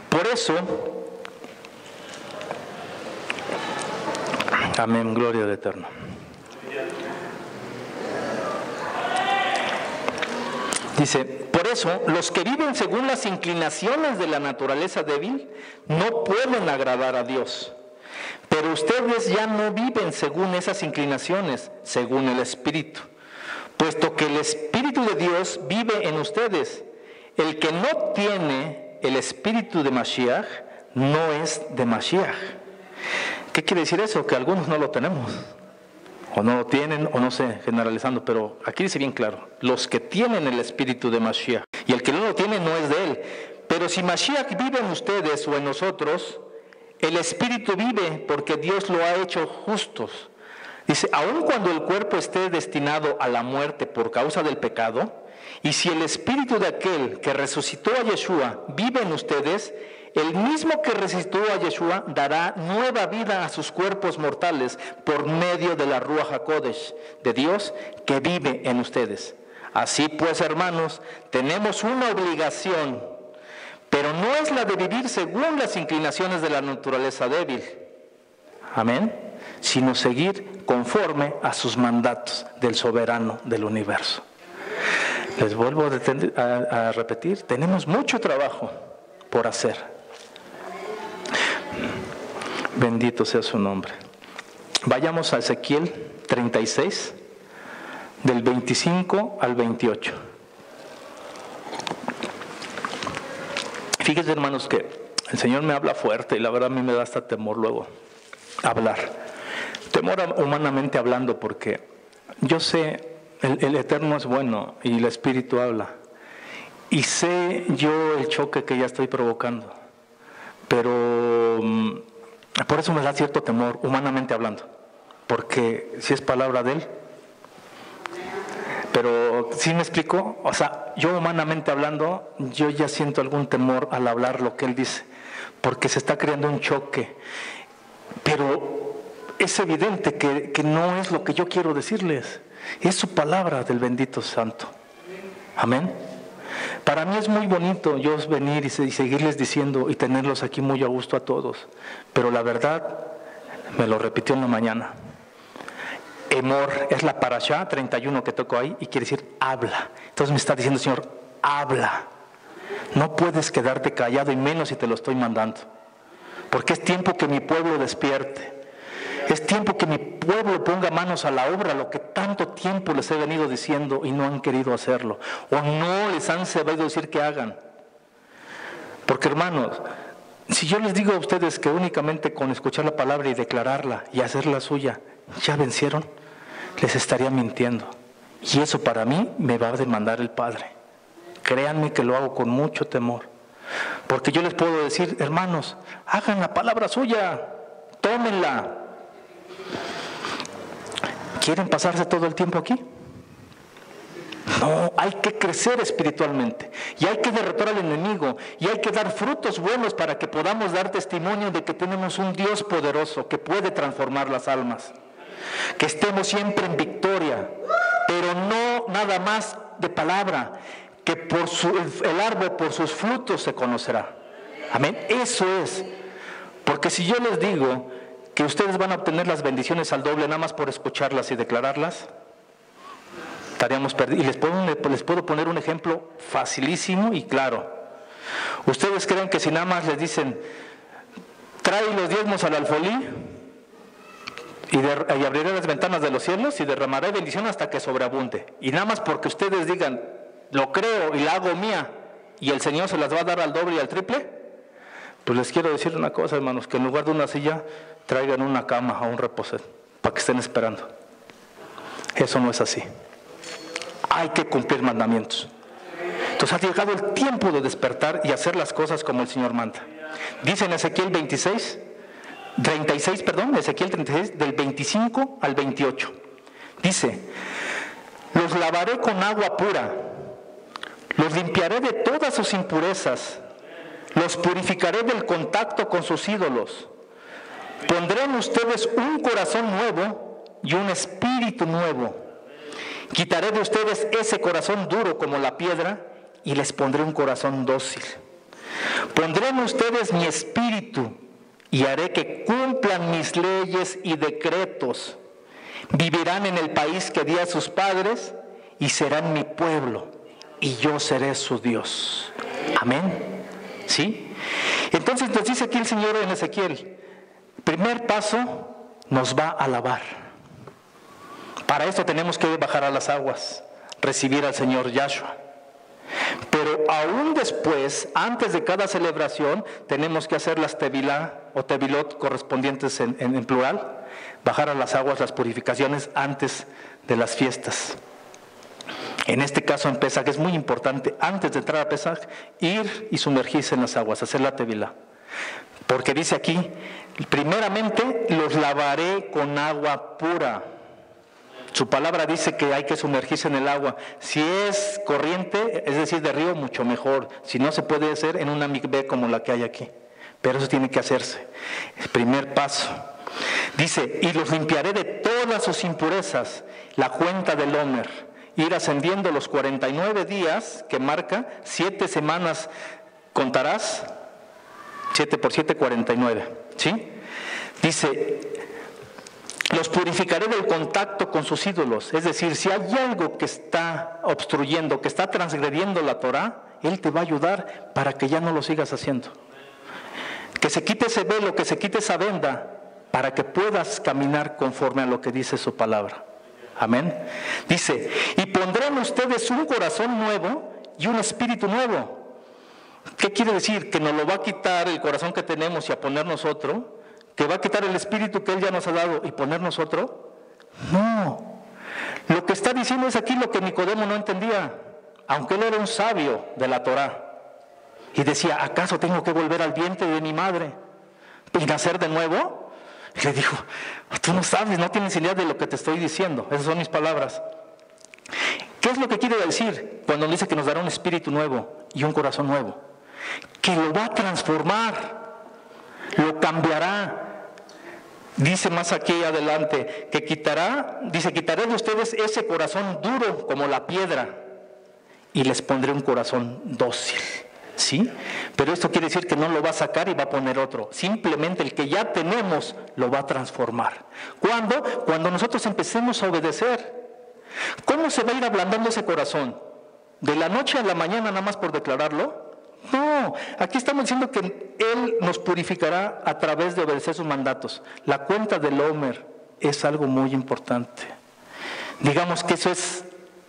Por eso, amén, gloria al Eterno. Dice, por eso, los que viven según las inclinaciones de la naturaleza débil no pueden agradar a Dios. Pero ustedes ya no viven según esas inclinaciones, según el Espíritu, puesto que el Espíritu de Dios vive en ustedes. El que no tiene el Espíritu de Mashiach no es de Mashiach. ¿Qué quiere decir eso? Que algunos no lo tenemos, o no lo tienen, o no sé, generalizando, pero aquí dice bien claro, los que tienen el espíritu de Mashiach, y el que no lo tiene no es de él. Pero si Mashiach vive en ustedes o en nosotros, el espíritu vive porque Dios lo ha hecho justos. Dice, aun cuando el cuerpo esté destinado a la muerte por causa del pecado, y si el espíritu de aquel que resucitó a Yeshua vive en ustedes, el mismo que resucitó a Yeshua dará nueva vida a sus cuerpos mortales por medio de la Ruach HaKodesh de Dios que vive en ustedes. Así pues, hermanos, tenemos una obligación, pero no es la de vivir según las inclinaciones de la naturaleza débil. Amén. Sino seguir conforme a sus mandatos del soberano del universo. Les vuelvo a repetir, tenemos mucho trabajo por hacer. Bendito sea su nombre. Vayamos a Ezequiel 36, del 25 al 28. Fíjense, hermanos, que el Señor me habla fuerte y la verdad a mí me da hasta temor luego hablar. Temor humanamente hablando, porque yo sé, el Eterno es bueno y el Espíritu habla. Y sé yo el choque que ya estoy provocando. Pero por eso me da cierto temor, humanamente hablando. Porque si es palabra de Él. Pero, ¿sí me explico? O sea, yo humanamente hablando, yo ya siento algún temor al hablar lo que Él dice. Porque se está creando un choque. Pero es evidente que no es lo que yo quiero decirles. Es su palabra del bendito santo. Amén. Para mí es muy bonito yo venir y seguirles diciendo y tenerlos aquí muy a gusto a todos. Pero la verdad, me lo repitió en la mañana. Emor es la parashá 31 que tocó ahí y quiere decir habla. Entonces me está diciendo, Señor, habla. No puedes quedarte callado y menos si te lo estoy mandando. Porque es tiempo que mi pueblo despierte. Es tiempo que mi pueblo ponga manos a la obra, lo que tanto tiempo les he venido diciendo y no han querido hacerlo. O no les han sabido decir que hagan. Porque, hermanos, si yo les digo a ustedes que únicamente con escuchar la palabra y declararla y hacerla suya, ya vencieron, les estaría mintiendo. Y eso para mí me va a demandar el Padre. Créanme que lo hago con mucho temor. Porque yo les puedo decir, hermanos, hagan la palabra suya, tómenla. ¿Quieren pasarse todo el tiempo aquí? No, hay que crecer espiritualmente y hay que derrotar al enemigo y hay que dar frutos buenos para que podamos dar testimonio de que tenemos un Dios poderoso que puede transformar las almas. Que estemos siempre en victoria, pero no nada más de palabra, que por el árbol por sus frutos se conocerá. Amén. Eso es. Porque si yo les digo que ustedes van a obtener las bendiciones al doble nada más por escucharlas y declararlas, estaríamos perdidos. Y les puedo poner un ejemplo facilísimo y claro. ¿Ustedes creen que si nada más les dicen, trae los diezmos al alfolí y abriré las ventanas de los cielos y derramaré bendición hasta que sobreabunde? Y nada más porque ustedes digan, lo creo y la hago mía, y el Señor se las va a dar al doble y al triple. Pues les quiero decir una cosa, hermanos, que en lugar de una silla, traigan una cama o un reposet para que estén esperando. Eso no es así. Hay que cumplir mandamientos. Entonces ha llegado el tiempo de despertar y hacer las cosas como el Señor manda. Dice en Ezequiel 36, del 25 al 28. Dice, los lavaré con agua pura, los limpiaré de todas sus impurezas, los purificaré del contacto con sus ídolos. Pondré en ustedes un corazón nuevo y un espíritu nuevo. Quitaré de ustedes ese corazón duro como la piedra y les pondré un corazón dócil. Pondré en ustedes mi espíritu y haré que cumplan mis leyes y decretos. Vivirán en el país que di a sus padres y serán mi pueblo y yo seré su Dios. Amén. ¿Sí? Entonces nos dice aquí el Señor en Ezequiel, primer paso, nos va a lavar. Para esto tenemos que bajar a las aguas, recibir al Señor Yahshua. Pero aún después, antes de cada celebración, tenemos que hacer las tevilá o tevilot correspondientes en plural, bajar a las aguas las purificaciones antes de las fiestas. En este caso en Pesaj es muy importante, antes de entrar a Pesaj, ir y sumergirse en las aguas, hacer la tevilá. Porque dice aquí, primeramente los lavaré con agua pura. Su palabra dice que hay que sumergirse en el agua. Si es corriente, es decir, de río, mucho mejor. Si no, se puede hacer en una mikvé como la que hay aquí. Pero eso tiene que hacerse. El primer paso. Dice, y los limpiaré de todas sus impurezas, la cuenta del Omer. Ir ascendiendo los 49 días que marca, 7 semanas contarás, 7 por 7, 49. ¿Sí? Dice, los purificaré del contacto con sus ídolos. Es decir, si hay algo que está obstruyendo, que está transgrediendo la Torah, Él te va a ayudar para que ya no lo sigas haciendo. Que se quite ese velo, que se quite esa venda, para que puedas caminar conforme a lo que dice su palabra. Amén. Dice, y pondré en ustedes un corazón nuevo y un espíritu nuevo. ¿Qué quiere decir? Que nos lo va a quitar el corazón que tenemos y a ponernos otro. ¿Que va a quitar el espíritu que Él ya nos ha dado y ponernos otro? No. Lo que está diciendo es aquí lo que Nicodemo no entendía, aunque él era un sabio de la Torá. Y decía, ¿acaso tengo que volver al vientre de mi madre y nacer de nuevo? Y le dijo, tú no sabes, no tienes idea de lo que te estoy diciendo. Esas son mis palabras. ¿Qué es lo que quiere decir cuando dice que nos dará un espíritu nuevo y un corazón nuevo? Que lo va a transformar. Lo cambiará. Dice más aquí adelante que quitará, dice, quitaré de ustedes ese corazón duro como la piedra y les pondré un corazón dócil. ¿Sí? Pero esto quiere decir que no lo va a sacar y va a poner otro. Simplemente el que ya tenemos lo va a transformar. ¿Cuándo? Cuando nosotros empecemos a obedecer. ¿Cómo se va a ir ablandando ese corazón? ¿De la noche a la mañana nada más por declararlo? No, aquí estamos diciendo que Él nos purificará a través de obedecer sus mandatos. La cuenta del Omer es algo muy importante. Digamos que eso es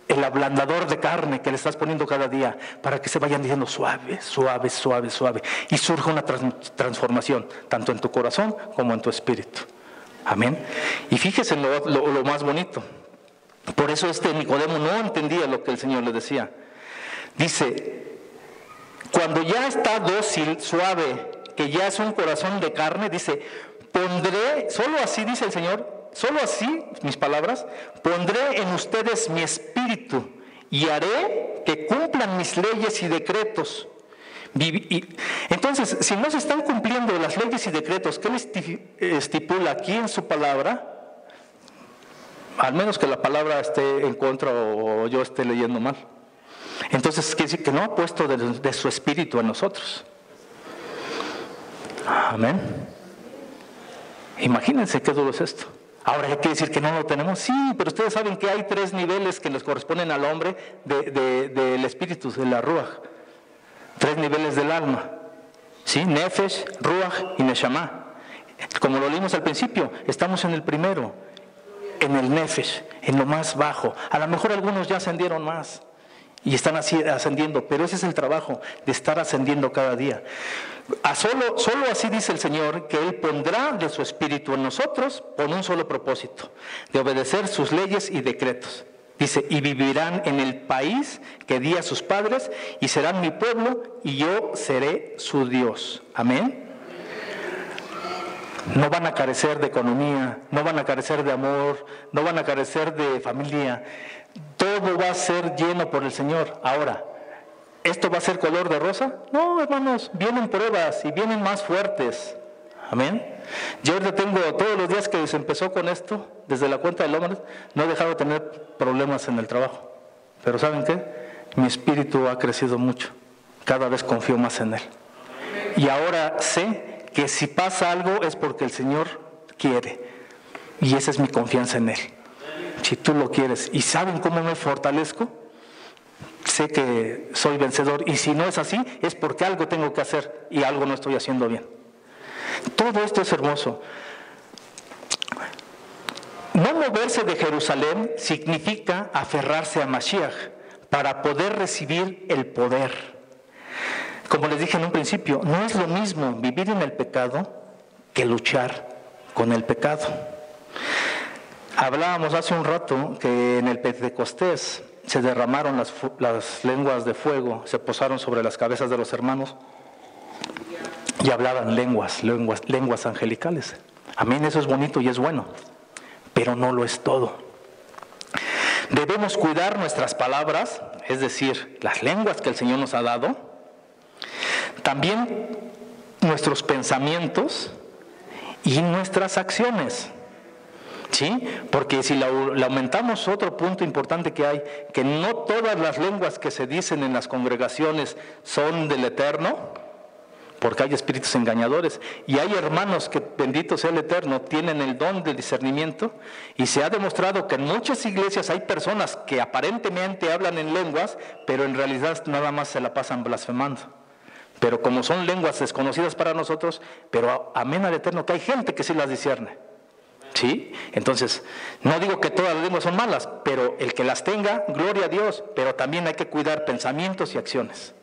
el ablandador de carne que le estás poniendo cada día para que se vayan diciendo suave, suave, suave, suave. Y surja una transformación, tanto en tu corazón como en tu espíritu. Amén. Y fíjese lo más bonito. Por eso Nicodemo no entendía lo que el Señor le decía. Dice, cuando ya está dócil, suave, que ya es un corazón de carne, dice, pondré, solo así dice el Señor, solo así, mis palabras, pondré en ustedes mi espíritu y haré que cumplan mis leyes y decretos. Entonces, si no se están cumpliendo las leyes y decretos que Él estipula aquí en su palabra, al menos que la palabra esté en contra o yo esté leyendo mal. Entonces quiere decir que no ha puesto de su espíritu en nosotros. Amén. Imagínense qué duro es esto. Ahora, ¿qué quiere decir que no lo tenemos? Sí, pero ustedes saben que hay 3 niveles que les corresponden al hombre del espíritu, de la ruach. 3 niveles del alma. ¿Sí? Nefesh, ruach y neshama. Como lo leímos al principio, estamos en el primero, en el nefesh, en lo más bajo. A lo mejor algunos ya ascendieron más y están así ascendiendo, pero ese es el trabajo de estar ascendiendo cada día. Solo así dice el Señor, que Él pondrá de su espíritu en nosotros con un solo propósito, de obedecer sus leyes y decretos. Dice, y vivirán en el país que di a sus padres, y serán mi pueblo, y yo seré su Dios. Amén. No van a carecer de economía, no van a carecer de amor, no van a carecer de familia. Todo va a ser lleno por el Señor. Ahora, ¿esto va a ser color de rosa? No, hermanos, vienen pruebas y vienen más fuertes. Amén. Yo ahorita tengo, todos los días que se empezó con esto, desde la cuenta del hombre, no he dejado de tener problemas en el trabajo. Pero ¿saben qué? Mi espíritu ha crecido mucho. Cada vez confío más en Él. Y ahora sé que si pasa algo es porque el Señor quiere. Y esa es mi confianza en Él. Si tú lo quieres. ¿Y saben cómo me fortalezco? Sé que soy vencedor. Y si no es así, es porque algo tengo que hacer y algo no estoy haciendo bien. Todo esto es hermoso. No moverse de Jerusalén significa aferrarse a Mashiach, para poder recibir el poder. Como les dije en un principio, no es lo mismo vivir en el pecado que luchar con el pecado. Hablábamos hace un rato que en el Pentecostés se derramaron las lenguas de fuego, se posaron sobre las cabezas de los hermanos y hablaban lenguas angelicales. Amén, eso es bonito y es bueno, pero no lo es todo. Debemos cuidar nuestras palabras, es decir, las lenguas que el Señor nos ha dado, también nuestros pensamientos y nuestras acciones. ¿Sí? Porque si le aumentamos, otro punto importante que hay, que no todas las lenguas que se dicen en las congregaciones son del Eterno, porque hay espíritus engañadores, y hay hermanos que, bendito sea el Eterno, tienen el don del discernimiento, y se ha demostrado que en muchas iglesias hay personas que aparentemente hablan en lenguas, pero en realidad nada más se la pasan blasfemando. Pero como son lenguas desconocidas para nosotros, pero amén al Eterno, que hay gente que sí las discierne. ¿Sí? Entonces, no digo que todas las lenguas son malas, pero el que las tenga, gloria a Dios, pero también hay que cuidar pensamientos y acciones.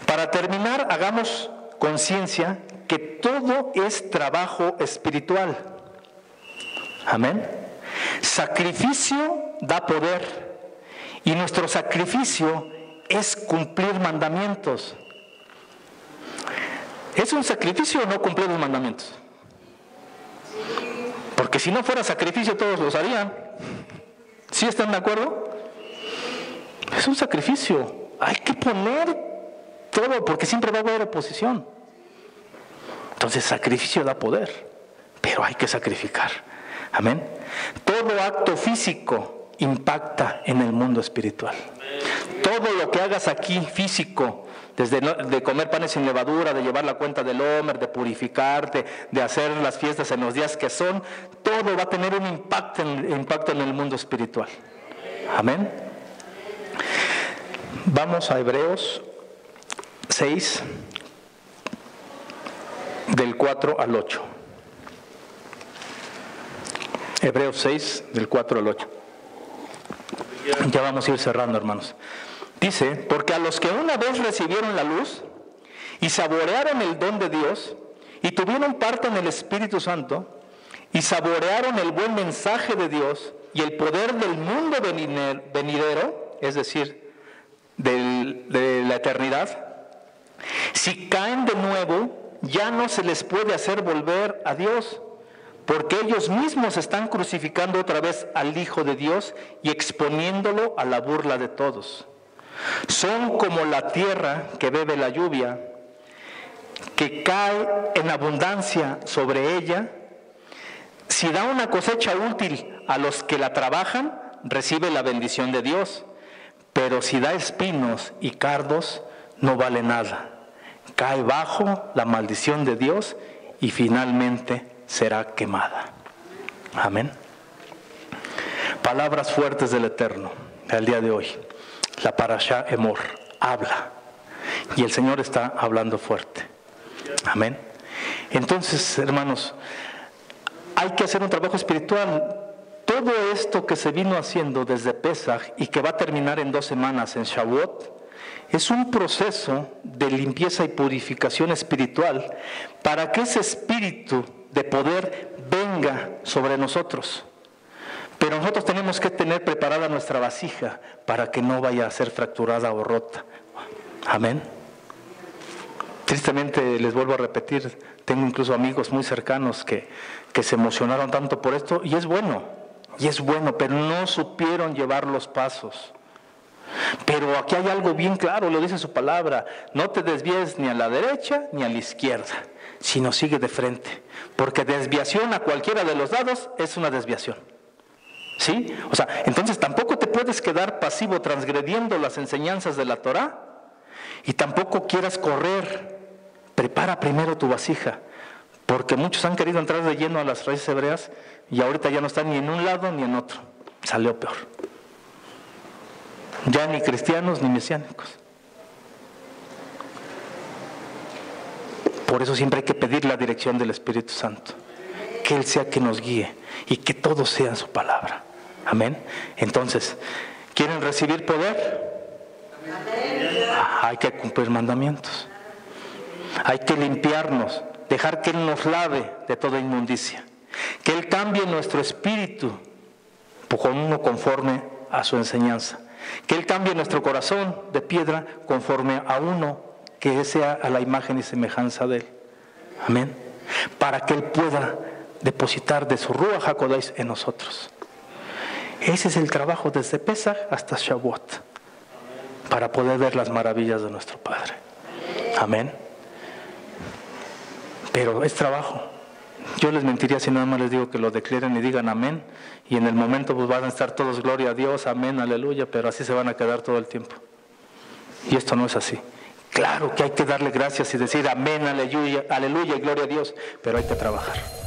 Para terminar, hagamos conciencia que todo es trabajo espiritual. Amén. Sacrificio da poder, y nuestro sacrificio es cumplir mandamientos. ¿Es un sacrificio o no cumplir los mandamientos? Porque si no fuera sacrificio todos los harían. ¿Sí están de acuerdo? Es un sacrificio. Hay que poner todo, porque siempre va a haber oposición. Entonces sacrificio da poder, pero hay que sacrificar. Amén. Todo acto físico impacta en el mundo espiritual. Todo lo que hagas aquí físico, desde de comer panes sin levadura, de llevar la cuenta del Homer, de purificarte, de hacer las fiestas en los días que son, todo va a tener un impacto en el mundo espiritual. Amén. Vamos a Hebreos 6, del 4 al 8. Hebreos 6, del 4 al 8. Ya vamos a ir cerrando, hermanos. Dice, porque a los que una vez recibieron la luz y saborearon el don de Dios y tuvieron parte en el Espíritu Santo y saborearon el buen mensaje de Dios y el poder del mundo venidero, es decir, de la eternidad, si caen de nuevo, ya no se les puede hacer volver a Dios, porque ellos mismos están crucificando otra vez al Hijo de Dios y exponiéndolo a la burla de todos. Son como la tierra que bebe la lluvia, que cae en abundancia sobre ella. Si da una cosecha útil a los que la trabajan, recibe la bendición de Dios. Pero si da espinos y cardos, no vale nada. Cae bajo la maldición de Dios y finalmente será quemada. Amén. Palabras fuertes del Eterno al día de hoy. La Parashá Emor habla y el Señor está hablando fuerte. Amén. Entonces, hermanos, hay que hacer un trabajo espiritual. Todo esto que se vino haciendo desde Pesaj y que va a terminar en 2 semanas en Shavuot, es un proceso de limpieza y purificación espiritual para que ese espíritu de poder venga sobre nosotros. Pero nosotros tenemos que tener preparada nuestra vasija para que no vaya a ser fracturada o rota. Amén. Tristemente, les vuelvo a repetir, tengo incluso amigos muy cercanos que se emocionaron tanto por esto, y es bueno, pero no supieron llevar los pasos. Pero aquí hay algo bien claro, lo dice su palabra: no te desvíes ni a la derecha ni a la izquierda, sino sigue de frente, porque desviación a cualquiera de los lados es una desviación. ¿Sí? O sea, entonces tampoco te puedes quedar pasivo transgrediendo las enseñanzas de la Torá, y tampoco quieras correr. Prepara primero tu vasija, porque muchos han querido entrar de lleno a las raíces hebreas y ahorita ya no están ni en un lado ni en otro. Salió peor. Ya ni cristianos ni mesiánicos. Por eso siempre hay que pedir la dirección del Espíritu Santo, que Él sea quien nos guíe y que todo sea en su palabra. Amén. Entonces, ¿Quieren recibir poder? Hay que cumplir mandamientos. Hay que limpiarnos, dejar que Él nos lave de toda inmundicia. Que Él cambie nuestro espíritu con uno conforme a su enseñanza. Que Él cambie nuestro corazón de piedra conforme a uno que sea a la imagen y semejanza de Él. Amén. Para que Él pueda depositar de su Ruach HaKodesh en nosotros. Ese es el trabajo desde Pesach hasta Shavuot, para poder ver las maravillas de nuestro Padre. Amén. Pero es trabajo. Yo les mentiría si nada más les digo que lo declaren y digan amén, y en el momento pues van a estar todos gloria a Dios, amén, aleluya, pero así se van a quedar todo el tiempo. Y esto no es así. Claro que hay que darle gracias y decir amén, aleluya, aleluya y gloria a Dios, pero hay que trabajar.